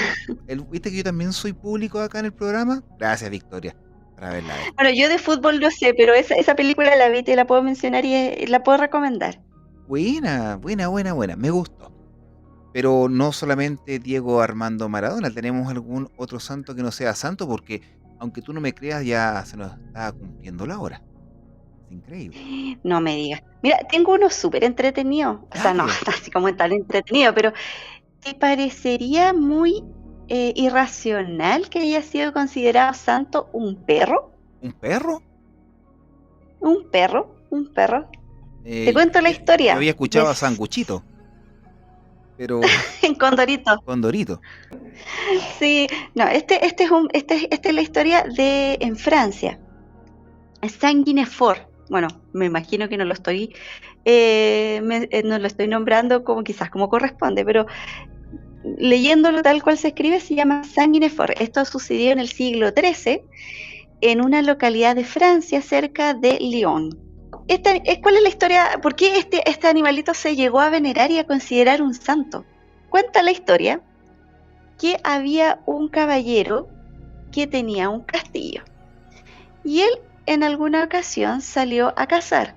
¿Viste que yo también soy público acá en el programa? Gracias, Victoria, por haberla hecho. Bueno, yo de fútbol no sé, pero esa película la vi y te la puedo mencionar y la puedo recomendar. Buena, buena, buena, buena. Me gustó. Pero no solamente Diego Armando Maradona, tenemos algún otro santo que no sea santo, porque aunque tú no me creas, ya se nos está cumpliendo la hora. Es increíble. No me digas. Mira, tengo uno súper entretenido. O sea, no, Dale, así como tan entretenido, pero ¿te parecería muy irracional que haya sido considerado santo un perro? ¿un perro? ¿Un perro? ¿Un perro? Te Eh, cuento la yo, yo historia había escuchado a Sanguchito, pero en Condorito. Condorito. Sí, no, esta es la historia de en Francia. Saint-Guinéfort. Bueno, me imagino que no lo estoy no lo estoy nombrando como quizás como corresponde, pero leyéndolo tal cual se escribe se llama Saint-Guinéfort. Esto sucedió en el siglo XIII en una localidad de Francia cerca de Lyon. ¿Cuál es la historia? ¿Por qué este animalito se llegó a venerar y a considerar un santo? Cuenta la historia que había un caballero que tenía un castillo y él en alguna ocasión salió a cazar.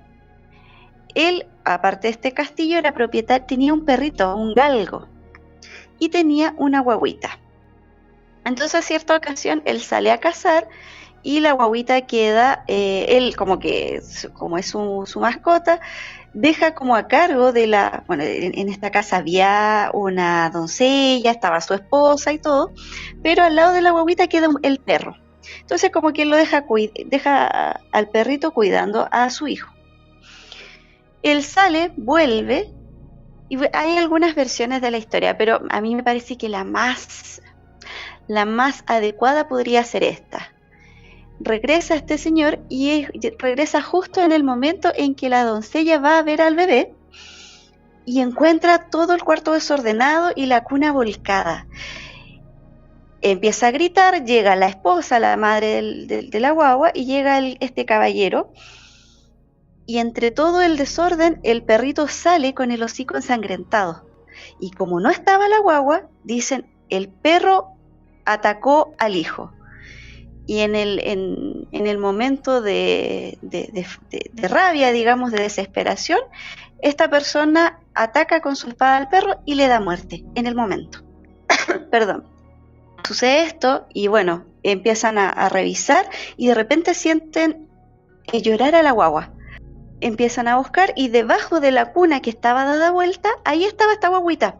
Él, aparte de este castillo, era propietario, tenía un perrito, un galgo, y tenía una guagüita. Entonces, a cierta ocasión, él sale a cazar y la guagüita queda, él como es su mascota, deja como a cargo de bueno, en esta casa había una doncella, estaba su esposa y todo, pero al lado de la guagüita queda el perro. Entonces como que él lo deja al perrito cuidando a su hijo. Él sale, vuelve, y hay algunas versiones de la historia, pero a mí me parece que la más adecuada podría ser esta. Regresa este señor y regresa justo en el momento en que la doncella va a ver al bebé y encuentra todo el cuarto desordenado y la cuna volcada. Empieza a gritar, llega la esposa, la madre de la guagua, y llega este caballero, y entre todo el desorden el perrito sale con el hocico ensangrentado. Y como no estaba la guagua, dicen, el perro atacó al hijo. Y en el momento de rabia, digamos, de desesperación, esta persona ataca con su espada al perro y le da muerte en el momento. Perdón. Sucede esto y bueno, empiezan a revisar y de repente sienten llorar a la guagua. Empiezan a buscar y debajo de la cuna que estaba dada vuelta, ahí estaba esta guaguita.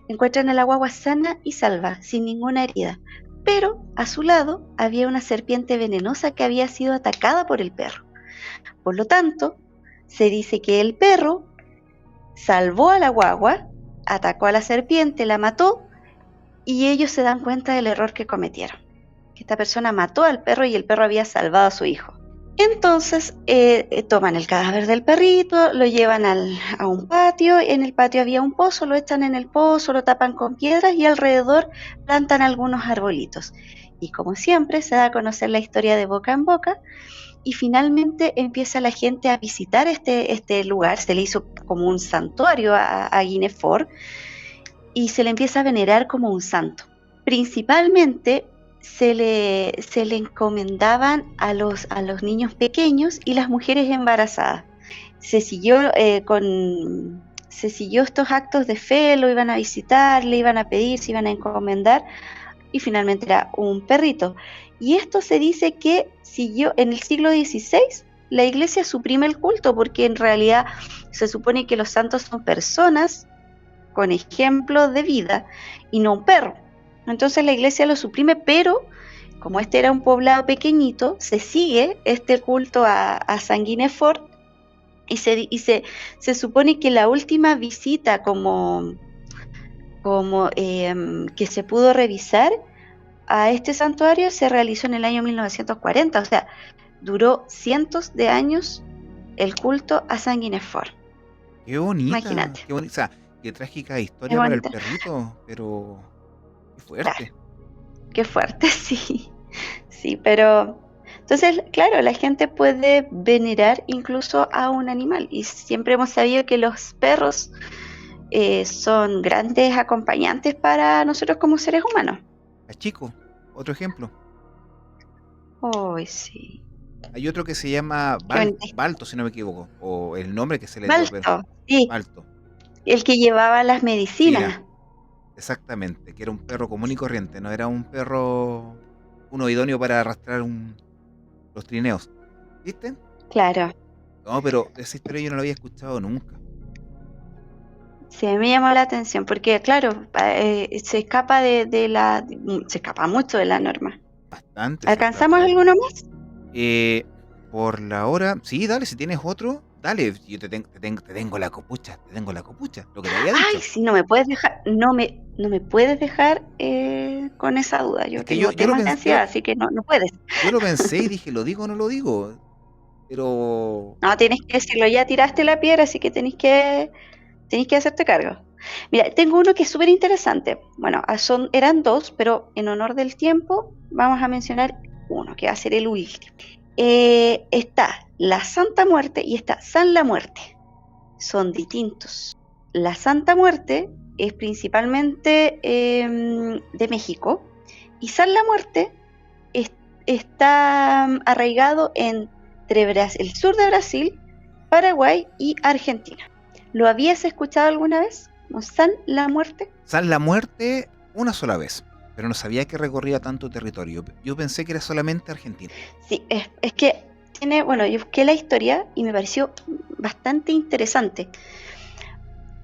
Encuentran a la guagua sana y salva, sin ninguna herida. Pero a su lado había una serpiente venenosa que había sido atacada por el perro. Por lo tanto, se dice que el perro salvó a la guagua, atacó a la serpiente, la mató, y ellos se dan cuenta del error que cometieron. Que esta persona mató al perro y el perro había salvado a su hijo. Entonces toman el cadáver del perrito, lo llevan a un patio, en el patio había un pozo, lo echan en el pozo, lo tapan con piedras y alrededor plantan algunos arbolitos. Y como siempre se da a conocer la historia de boca en boca y finalmente empieza la gente a visitar este lugar, se le hizo como un santuario a Guinéfort y se le empieza a venerar como un santo. Principalmente se le encomendaban a los niños pequeños y las mujeres embarazadas. Se siguió estos actos de fe, lo iban a visitar, le iban a pedir, se iban a encomendar y finalmente era un perrito. Y esto se dice que siguió en el siglo XVI. La iglesia suprime el culto porque en realidad se supone que los santos son personas con ejemplo de vida y no un perro. Entonces la iglesia lo suprime, pero como este era un poblado pequeñito, se sigue este culto a San Guinéfort y se supone que la última visita como que se pudo revisar a este santuario se realizó en el año 1940, o sea, duró cientos de años el culto a Sanguinefor. Qué bonita, Imagínate, qué bonita. O sea, qué trágica es historia para el bonita. perrito, pero qué Claro, fuerte. qué fuerte, sí. Sí, pero entonces, claro, la gente puede venerar incluso a un animal y siempre hemos sabido que los perros son grandes acompañantes para nosotros como seres humanos. A Chico, otro ejemplo. Ay, sí. Hay otro que se llama Qué bonito. Balto, si no me equivoco, o el nombre que se le dio, pero Balto, sí, Balto. el que llevaba las Mira, medicinas. exactamente, que era un perro común y corriente, no era un perro uno idóneo para arrastrar los trineos. ¿Viste? Claro, No, pero esa historia yo no la había escuchado nunca. sí, a mí me llamó la atención porque, claro, se escapa se escapa mucho de la norma. Bastante se ¿Alcanzamos escapa. alguno más? Eh, por la hora, sí, dale, si tienes otro, dale, yo te tengo la copucha, te tengo la copucha, lo que te había Ay, dicho. sí, no me puedes dejar, no me puedes dejar con esa duda. Es Yo que yo, tengo temas de ansiedad, así que no puedes. yo lo pensé y dije, ¿lo digo o no lo digo? Pero... No, tienes que decirlo, ya tiraste la piedra, así que tenés que hacerte cargo. Mira, tengo uno que es súper interesante. Bueno, eran dos, pero en honor del tiempo vamos a mencionar uno, que va a ser el último. Está la Santa Muerte y está San la Muerte. Son distintos. La Santa Muerte es principalmente de México y San la Muerte está arraigado entre el sur de Brasil, Paraguay y Argentina. ¿Lo habías escuchado alguna vez? ¿No? San la Muerte. San la Muerte una sola vez, pero no sabía que recorría tanto territorio. Yo pensé que era solamente Argentina. Sí, es que tiene, bueno, yo busqué la historia y me pareció bastante interesante.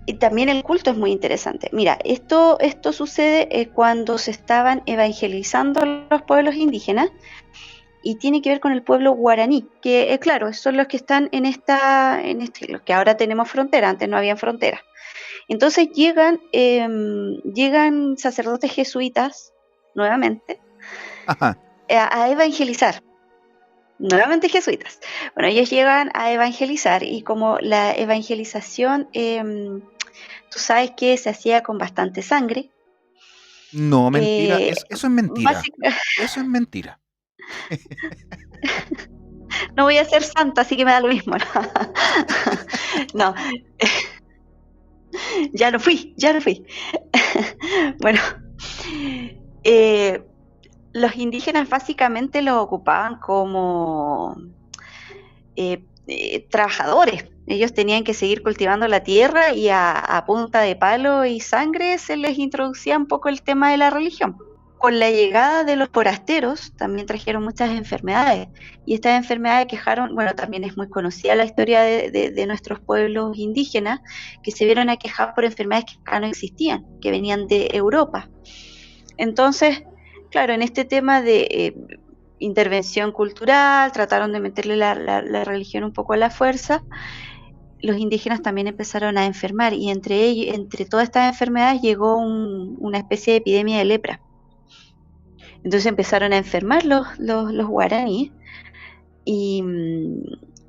Y también el culto es muy interesante. Mira, esto sucede cuando se estaban evangelizando los pueblos indígenas y tiene que ver con el pueblo guaraní, que claro, son los que están los que ahora tenemos frontera, antes no había frontera. Entonces llegan sacerdotes jesuitas nuevamente Ajá. a evangelizar. Nuevamente jesuitas. Bueno, ellos llegan a evangelizar y como la evangelización, tú sabes que se hacía con bastante sangre. No, mentira, eh, eso es mentira. básica- Eso es mentira. no voy a ser santa, así que me da lo mismo. No, ya no fui, ya no fui. Bueno, eh, los indígenas básicamente los ocupaban como trabajadores. Ellos tenían que seguir cultivando la tierra y a punta de palo y sangre se les introducía un poco el tema de la religión. Con la llegada de los forasteros también trajeron muchas enfermedades y estas enfermedades quejaron, bueno, también es muy conocida la historia de nuestros pueblos indígenas que se vieron aquejados por enfermedades que acá no existían, que venían de Europa. Entonces, claro, en este tema de intervención cultural, trataron de meterle la religión un poco a la fuerza, los indígenas también empezaron a enfermar y entre todas estas enfermedades llegó una especie de epidemia de lepra. Entonces empezaron a enfermar los guaraníes y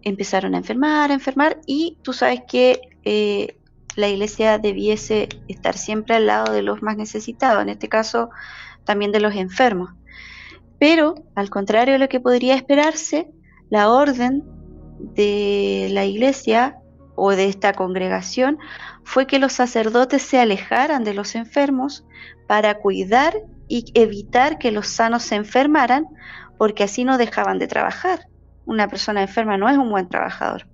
empezaron a enfermar y tú sabes que la iglesia debiese estar siempre al lado de los más necesitados, en este caso también de los enfermos. Pero, al contrario de lo que podría esperarse, la orden de la iglesia o de esta congregación fue que los sacerdotes se alejaran de los enfermos para cuidar y evitar que los sanos se enfermaran, porque así no dejaban de trabajar. Una persona enferma no es un buen trabajador.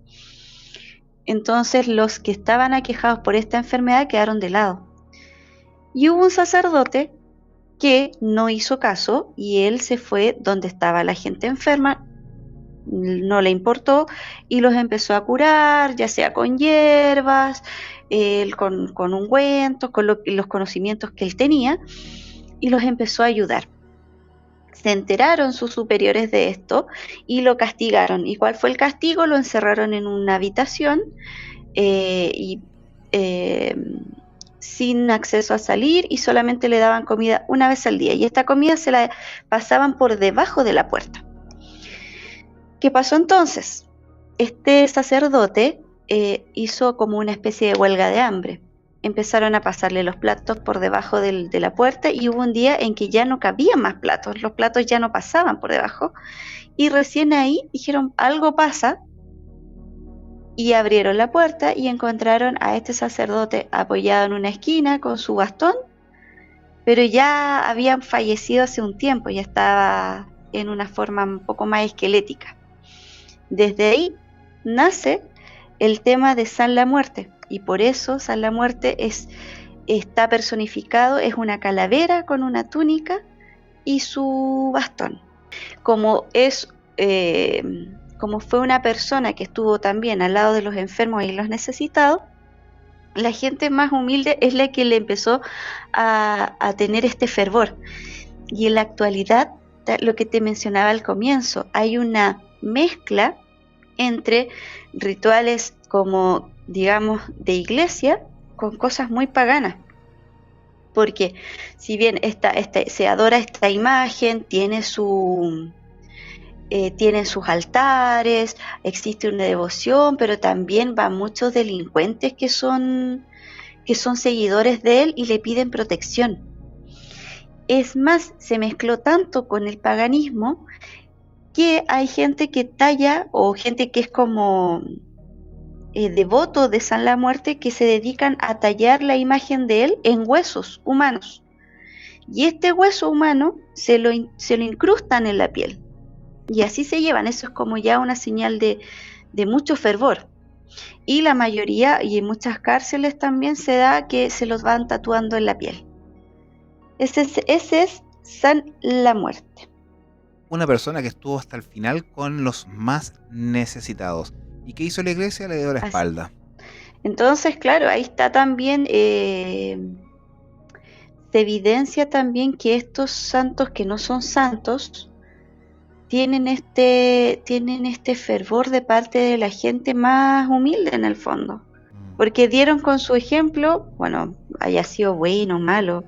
Entonces los que estaban aquejados por esta enfermedad quedaron de lado. Y hubo un sacerdote que no hizo caso y él se fue donde estaba la gente enferma, no le importó y los empezó a curar, ya sea con hierbas, con ungüentos, con los conocimientos que él tenía y los empezó a ayudar. Se enteraron sus superiores de esto y lo castigaron. ¿Y cuál fue el castigo? Lo encerraron en una habitación y sin acceso a salir y solamente le daban comida una vez al día y esta comida se la pasaban por debajo de la puerta. ¿Qué pasó entonces? Este sacerdote hizo como una especie de huelga de hambre. Empezaron a pasarle los platos por debajo de la puerta y hubo un día en que ya no cabían más platos, los platos ya no pasaban por debajo y recién ahí dijeron algo pasa y abrieron la puerta y encontraron a este sacerdote apoyado en una esquina con su bastón, pero ya habían fallecido hace un tiempo, ya estaba en una forma un poco más esquelética. Desde ahí nace el tema de San la Muerte y por eso San la Muerte está personificado, es una calavera con una túnica y su bastón. Como fue una persona que estuvo también al lado de los enfermos y los necesitados, la gente más humilde es la que le empezó a tener este fervor. Y en la actualidad, lo que te mencionaba al comienzo, hay una mezcla entre rituales como, digamos, de iglesia con cosas muy paganas. Porque si bien se adora esta imagen, tienen sus altares, existe una devoción, pero también van muchos delincuentes que son seguidores de él y le piden protección. Es más, se mezcló tanto con el paganismo que hay gente que talla o gente que es como devoto de San la Muerte que se dedican a tallar la imagen de él en huesos humanos. Y este hueso humano se lo incrustan en la piel. Y así se llevan. Eso es como ya una señal de mucho fervor. Y la mayoría, y en muchas cárceles también se da que se los van tatuando en la piel. Ese es San la Muerte. Una persona que estuvo hasta el final con los más necesitados. ¿Y qué hizo la iglesia? Le dio la espalda. Entonces, claro, ahí está también, se evidencia también que estos santos que no son santos tienen este fervor de parte de la gente más humilde en el fondo. Porque dieron con su ejemplo, bueno, haya sido bueno o malo,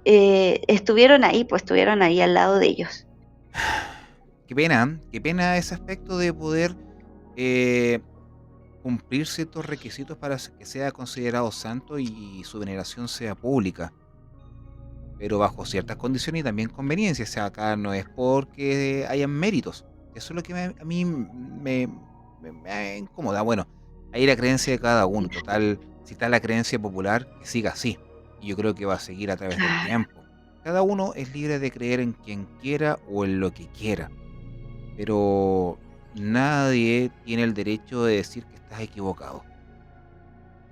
estuvieron ahí al lado de ellos. Qué pena ese aspecto de poder cumplir ciertos requisitos para que sea considerado santo y su veneración sea pública, pero bajo ciertas condiciones y también conveniencias. O sea, acá no es porque hayan méritos. Eso es lo que a mí me incomoda. Bueno, ahí la creencia de cada uno. Total, si está la creencia popular, que siga así. Y yo creo que va a seguir a través del tiempo. Cada uno es libre de creer en quien quiera o en lo que quiera. Pero nadie tiene el derecho de decir que estás equivocado.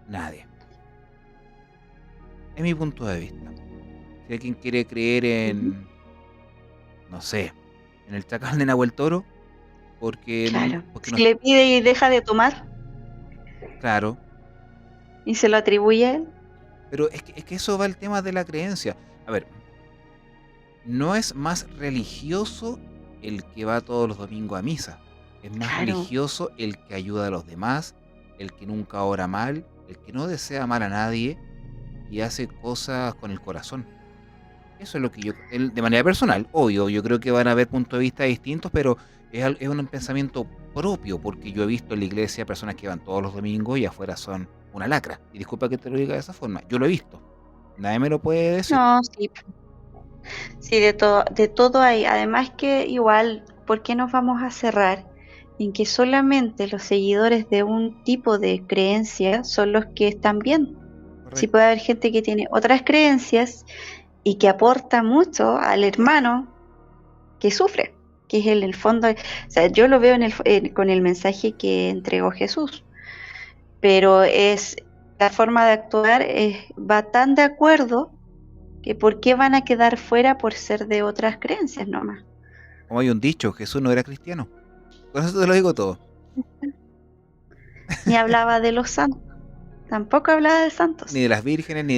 Nadie. Es mi punto de vista. Si alguien quiere creer en, no sé, en el chacal de Nahuel Toro, porque si le pide y deja de tomar, claro, y se lo atribuye a él. Pero es que eso va el tema de la creencia. A ver, no es más religioso el que va todos los domingos a misa. Es más religioso el que ayuda a los demás, el que nunca ora mal, el que no desea mal a nadie y hace cosas con el corazón. Eso es lo que yo, de manera personal, obvio, yo creo que van a haber puntos de vista distintos, pero es un pensamiento propio, porque yo he visto en la iglesia personas que van todos los domingos y afuera son una lacra. Y disculpa que te lo diga de esa forma, yo lo he visto. Nadie me lo puede decir. No, sí. Sí, de todo hay. Además que igual, ¿por qué nos vamos a cerrar en que solamente los seguidores de un tipo de creencia son los que están bien? Correcto. Sí puede haber gente que tiene otras creencias y que aporta mucho al hermano que sufre, que es en el fondo, o sea, yo lo veo con el mensaje que entregó Jesús, pero es la forma de actuar va tan de acuerdo que por qué van a quedar fuera por ser de otras creencias nomás. Como hay un dicho, Jesús no era cristiano. Con eso te lo digo todo. Ni hablaba de los santos, tampoco hablaba de santos. Ni de las vírgenes, ni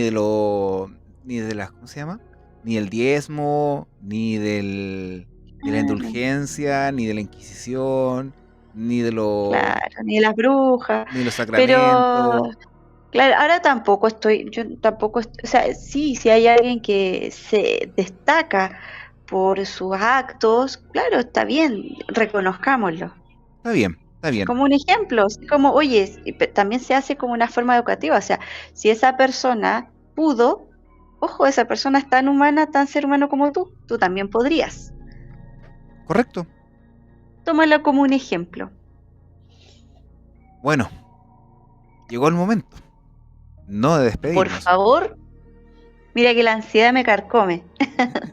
de las, ¿cómo se llama? Ni del diezmo, ni de la indulgencia, ni de la Inquisición, ni de los... Claro, ni de las brujas. Ni de los sacramentos. Pero, claro, ahora o sea, sí hay alguien que se destaca por sus actos, claro, está bien, reconozcámoslo. Está bien, está bien. Como un ejemplo, así como, oye, también se hace como una forma educativa, o sea, si esa persona pudo, ojo, esa persona es tan humana, tan ser humano como tú también podrías. Correcto. Tómalo como un ejemplo. Bueno, llegó el momento. No de Por despedirnos. favor, mira que la ansiedad me carcome.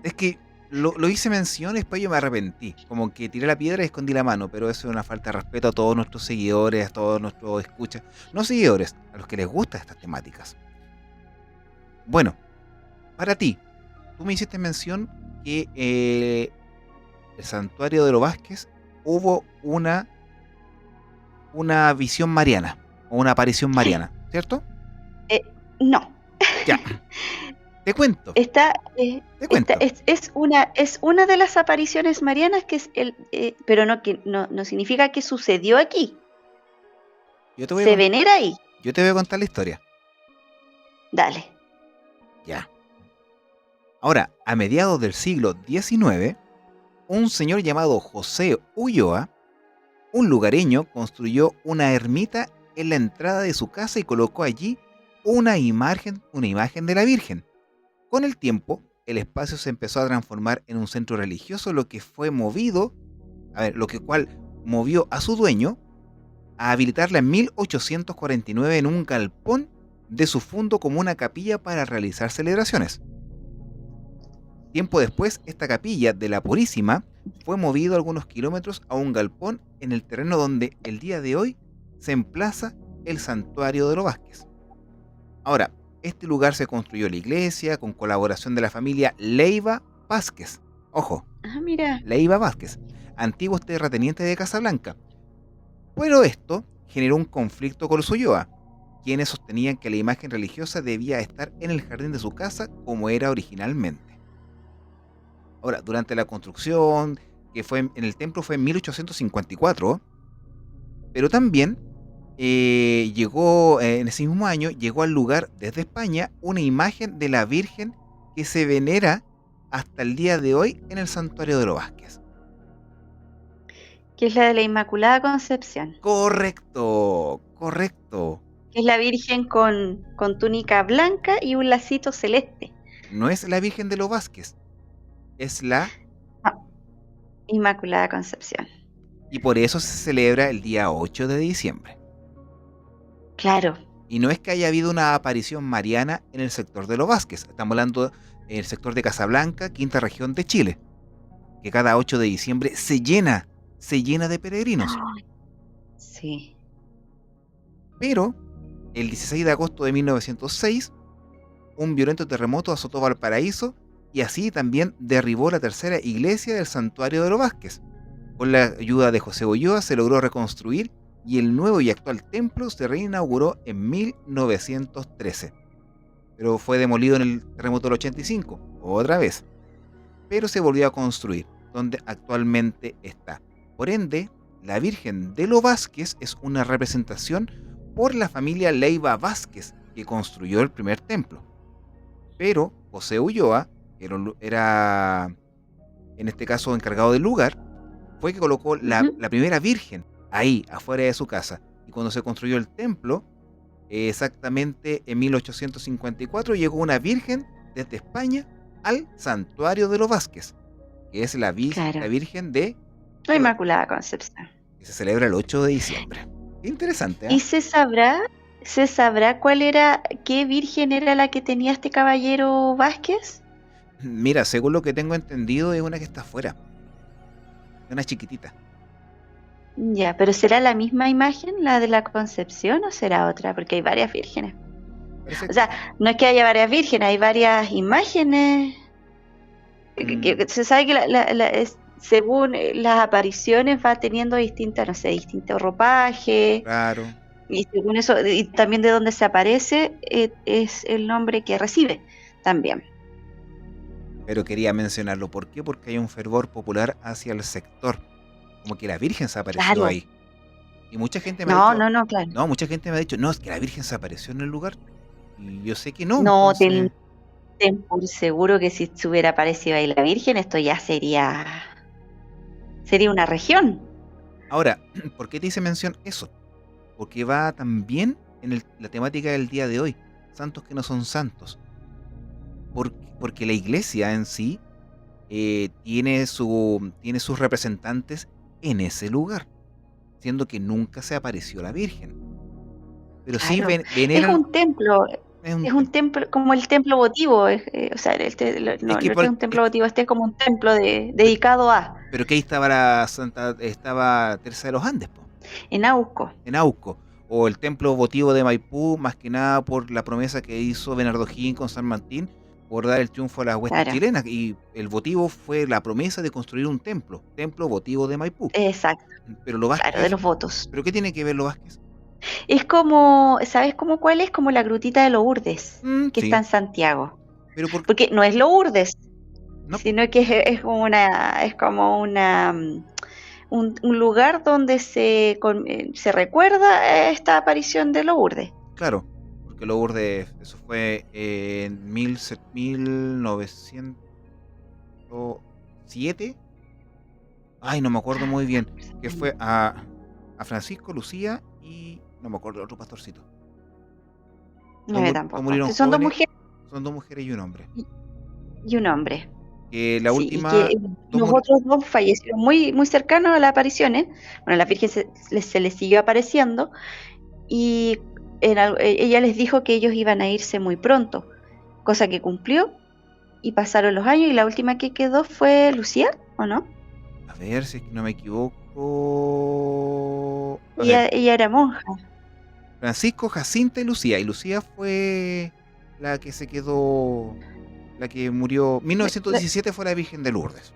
Es que lo hice mención y después yo me arrepentí. Como que tiré la piedra y escondí la mano, pero eso es una falta de respeto a todos nuestros seguidores, a todos nuestros escuchas. No seguidores, a los que les gustan estas temáticas. Bueno, para ti, tú me hiciste mención que el santuario de los Vázquez hubo una visión mariana o una aparición mariana, ¿cierto? No. Ya, te cuento, Esta, te cuento. es una de las apariciones marianas que es pero no significa que sucedió aquí. Yo te voy a Se contar, venera ahí. yo te voy a contar la historia. Dale. Ya. Ahora, a mediados del siglo XIX, un señor llamado José Ulloa, un lugareño, construyó una ermita en la entrada de su casa y colocó allí una imagen de la Virgen. Con el tiempo, el espacio se empezó a transformar en un centro religioso, lo cual movió a su dueño a habilitarla en 1849 en un galpón de su fondo como una capilla para realizar celebraciones. Tiempo después, esta capilla de la Purísima fue movido algunos kilómetros a un galpón en el terreno donde el día de hoy se emplaza el santuario de los Vázquez. Ahora, este lugar se construyó la iglesia con colaboración de la familia Leiva Vázquez. Ojo, Mira. Leiva Vázquez, antiguos terratenientes de Casablanca. Pero esto generó un conflicto con los Ulloa, quienes sostenían que la imagen religiosa debía estar en el jardín de su casa como era originalmente. Ahora, durante la construcción, que fue en el templo fue en 1854, pero también llegó, en ese mismo año, llegó al lugar desde España una imagen de la Virgen que se venera hasta el día de hoy en el santuario de los Vázquez. Que es la de la Inmaculada Concepción. Correcto, correcto. Que es la Virgen con túnica blanca y un lacito celeste. No es la Virgen de los Vázquez, es la... Inmaculada Concepción. Y por eso se celebra el día 8 de diciembre. Claro. Y no es que haya habido una aparición mariana en el sector de los Vázquez. Estamos hablando del sector de Casablanca, quinta región de Chile, que cada 8 de diciembre se llena de peregrinos. Sí. Pero el 16 de agosto de 1906, un violento terremoto azotó Valparaíso y así también derribó la tercera iglesia del santuario de los Vázquez. Con la ayuda de José Ulloa se logró reconstruir y el nuevo y actual templo se reinauguró en 1913. Pero fue demolido en el terremoto del 85, otra vez. Pero se volvió a construir, donde actualmente está. Por ende, la Virgen de los Vázquez es una representación por la familia Leiva Vázquez, que construyó el primer templo. Pero José Ulloa, que era en este caso encargado del lugar, fue que colocó la primera Virgen ahí, afuera de su casa. Y cuando se construyó el templo, exactamente en 1854, llegó una Virgen desde España al santuario de los Vázquez, que es la Virgen de la Inmaculada Concepción, que se celebra el 8 de diciembre. Qué interesante, ¿eh? ¿Y se sabrá qué virgen era la que tenía este caballero Vázquez? Mira, según lo que tengo entendido, es una que está afuera. Es una chiquitita. Ya, pero ¿será la misma imagen, la de la Concepción, o será otra? Porque hay varias vírgenes. O sea, no es que haya varias vírgenes, hay varias imágenes. Se sabe que según las apariciones va teniendo distintos ropajes. Claro. Y según eso, y también de dónde se aparece, es el nombre que recibe también. Pero quería mencionarlo. ¿Por qué? Porque hay un fervor popular hacia el sector. Como que la Virgen se apareció ahí. Y mucha gente me ha dicho... claro. No, mucha gente me ha dicho, no, es que la Virgen se apareció en el lugar. Y yo sé que no. No, entonces... ten por seguro que si estuviera aparecido ahí la Virgen, esto ya sería una región. Ahora, ¿por qué te hice mención eso? Porque va también en la temática del día de hoy, santos que no son santos. Porque la iglesia en sí tiene sus representantes en ese lugar, siendo que nunca se apareció la Virgen. Pero sí Claro, es veneran, un templo, es un es un templo. templo como el templo votivo, o sea, Es no, que, no es un es templo votivo, este es como un templo pe- dedicado a, pero que ahí estaba Teresa de los Andes, po, en Auco. en Auco. O el templo votivo de Maipú, más que nada por la promesa que hizo Bernardo Higgins con San Martín por dar el triunfo a las huestes Claro, chilenas. Y el votivo fue la promesa de construir un templo votivo de Maipú. exacto, Pero lo claro, de Vázquez, los votos. ¿pero qué tiene que ver lo Vázquez? Es como, ¿sabes cómo cuál es? Como la grutita de Lourdes, que está Sí, en Santiago. pero por Porque no es Lourdes, no, po, sino que es como un lugar donde se recuerda esta aparición de Lourdes. claro, porque Lourdes, eso fue en 1907. Ay, no me acuerdo muy bien, que fue a Francisco, Lucía y no me acuerdo el otro pastorcito. No, yo Todos tampoco. murieron Que son dos jóvenes, mujeres son dos mujeres y un hombre. y, y un hombre. Que la Sí, y última, que dos los muri- otros dos fallecieron muy, muy cercanos a las apariciones. Bueno, la Virgen se les siguió apareciendo y ella les dijo que ellos iban a irse muy pronto, cosa que cumplió y pasaron los años y la última que quedó fue Lucía, ¿o no? a ver si es que no me equivoco. A ver, Ella era monja. Francisco, Jacinta y Lucía. Y Lucía fue la que se quedó, la que murió. Me- me- 1917 fue la Virgen de Lourdes.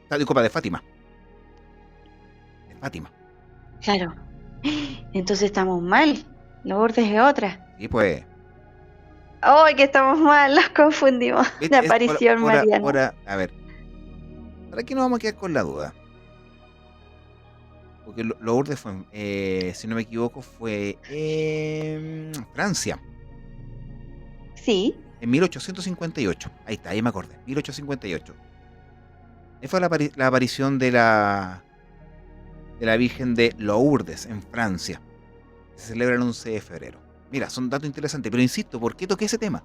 Ah, disculpa, de Fátima. De Fátima. Claro. Entonces estamos mal. Lourdes es otra. Sí, pues. ¡Ay, que estamos mal! Los confundimos. De ¿Viste? aparición mariana. A ver, ¿para qué nos vamos a quedar con la duda? Porque Lourdes fue, si no me equivoco, fue en Francia, Sí. en 1858. Ahí está, ahí me acordé, 1858. Ahí fue la aparición de la Virgen de Lourdes en Francia. Se celebra el 11 de febrero. Mira, son datos interesantes, pero insisto, ¿por qué toqué ese tema?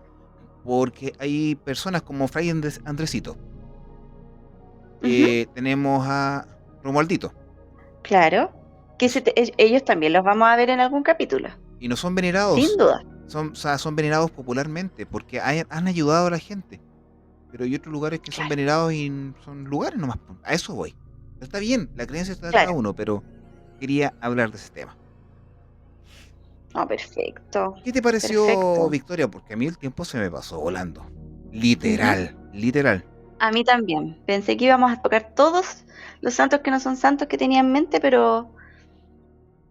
Porque hay personas como Fray Andresito. Ujú. Tenemos a Romualdito. Claro. Que ellos también los vamos a ver en algún capítulo. Y no son Sin venerados. duda. O sea, son venerados popularmente porque han ayudado a la gente. Pero hay otros lugares que son Claro. venerados y son lugares nomás. A eso voy. Está bien, la creencia está de cada Claro. uno, pero quería hablar de ese tema. Oh, perfecto. ¿Qué te pareció, Perfecto. Victoria? Porque a mí el tiempo se me pasó volando. Ujú. Literal, literal. A mí también. Pensé que íbamos a tocar todos los santos que no son santos que tenía en mente, pero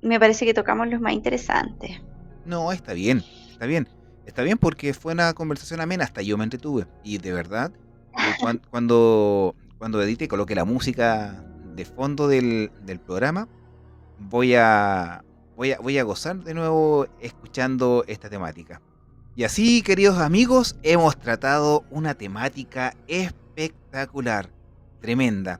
me parece que tocamos los más interesantes. No, está bien, está bien. Está bien porque fue una conversación amena, hasta yo me entretuve. Y de verdad, cuando edite y coloque la música de fondo del programa, voy a, voy a gozar de nuevo escuchando esta temática. Y así, queridos amigos, hemos tratado una temática espectacular, tremenda.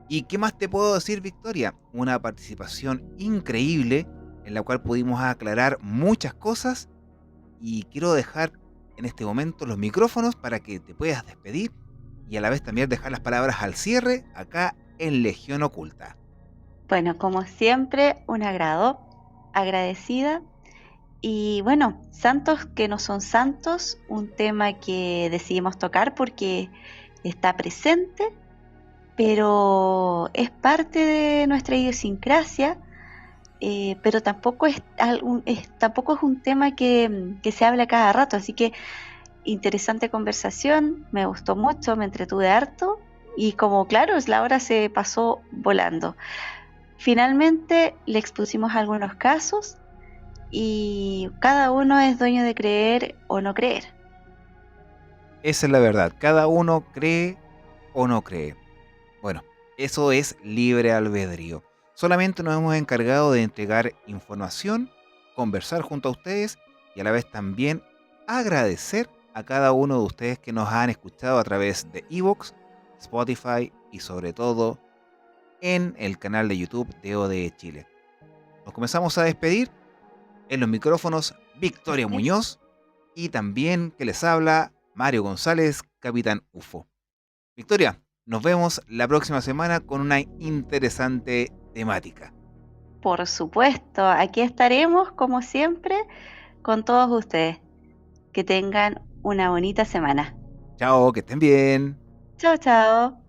¿Y qué más te puedo decir, Victoria? Una participación increíble en la cual pudimos aclarar muchas cosas y quiero dejar en este momento los micrófonos para que te puedas despedir y a la vez también dejar las palabras al cierre acá en Legión Oculta. Bueno, como siempre, un agrado, agradecida. Y bueno, santos que no son santos, un tema que decidimos tocar porque está presente, pero es parte de nuestra idiosincrasia, pero tampoco es un tema que se habla cada rato, así que interesante conversación, me gustó mucho, me entretuve harto y como claro, la hora se pasó volando. Finalmente le expusimos algunos casos y cada uno es dueño de creer o no creer. Esa es la verdad, cada uno cree o no cree. Bueno, eso es libre albedrío. Solamente nos hemos encargado de entregar información, conversar junto a ustedes y a la vez también agradecer a cada uno de ustedes que nos han escuchado a través de iVoox, Spotify y sobre todo en el canal de YouTube de ODE Chile. Nos comenzamos a despedir. En los micrófonos, Victoria Así es. Muñoz y también que les habla Mario González, Capitán UFO. Victoria, nos vemos la próxima semana con una interesante temática. Por supuesto, aquí estaremos como siempre con todos ustedes. Que tengan una bonita semana. Chao, que estén bien. Chao, chao.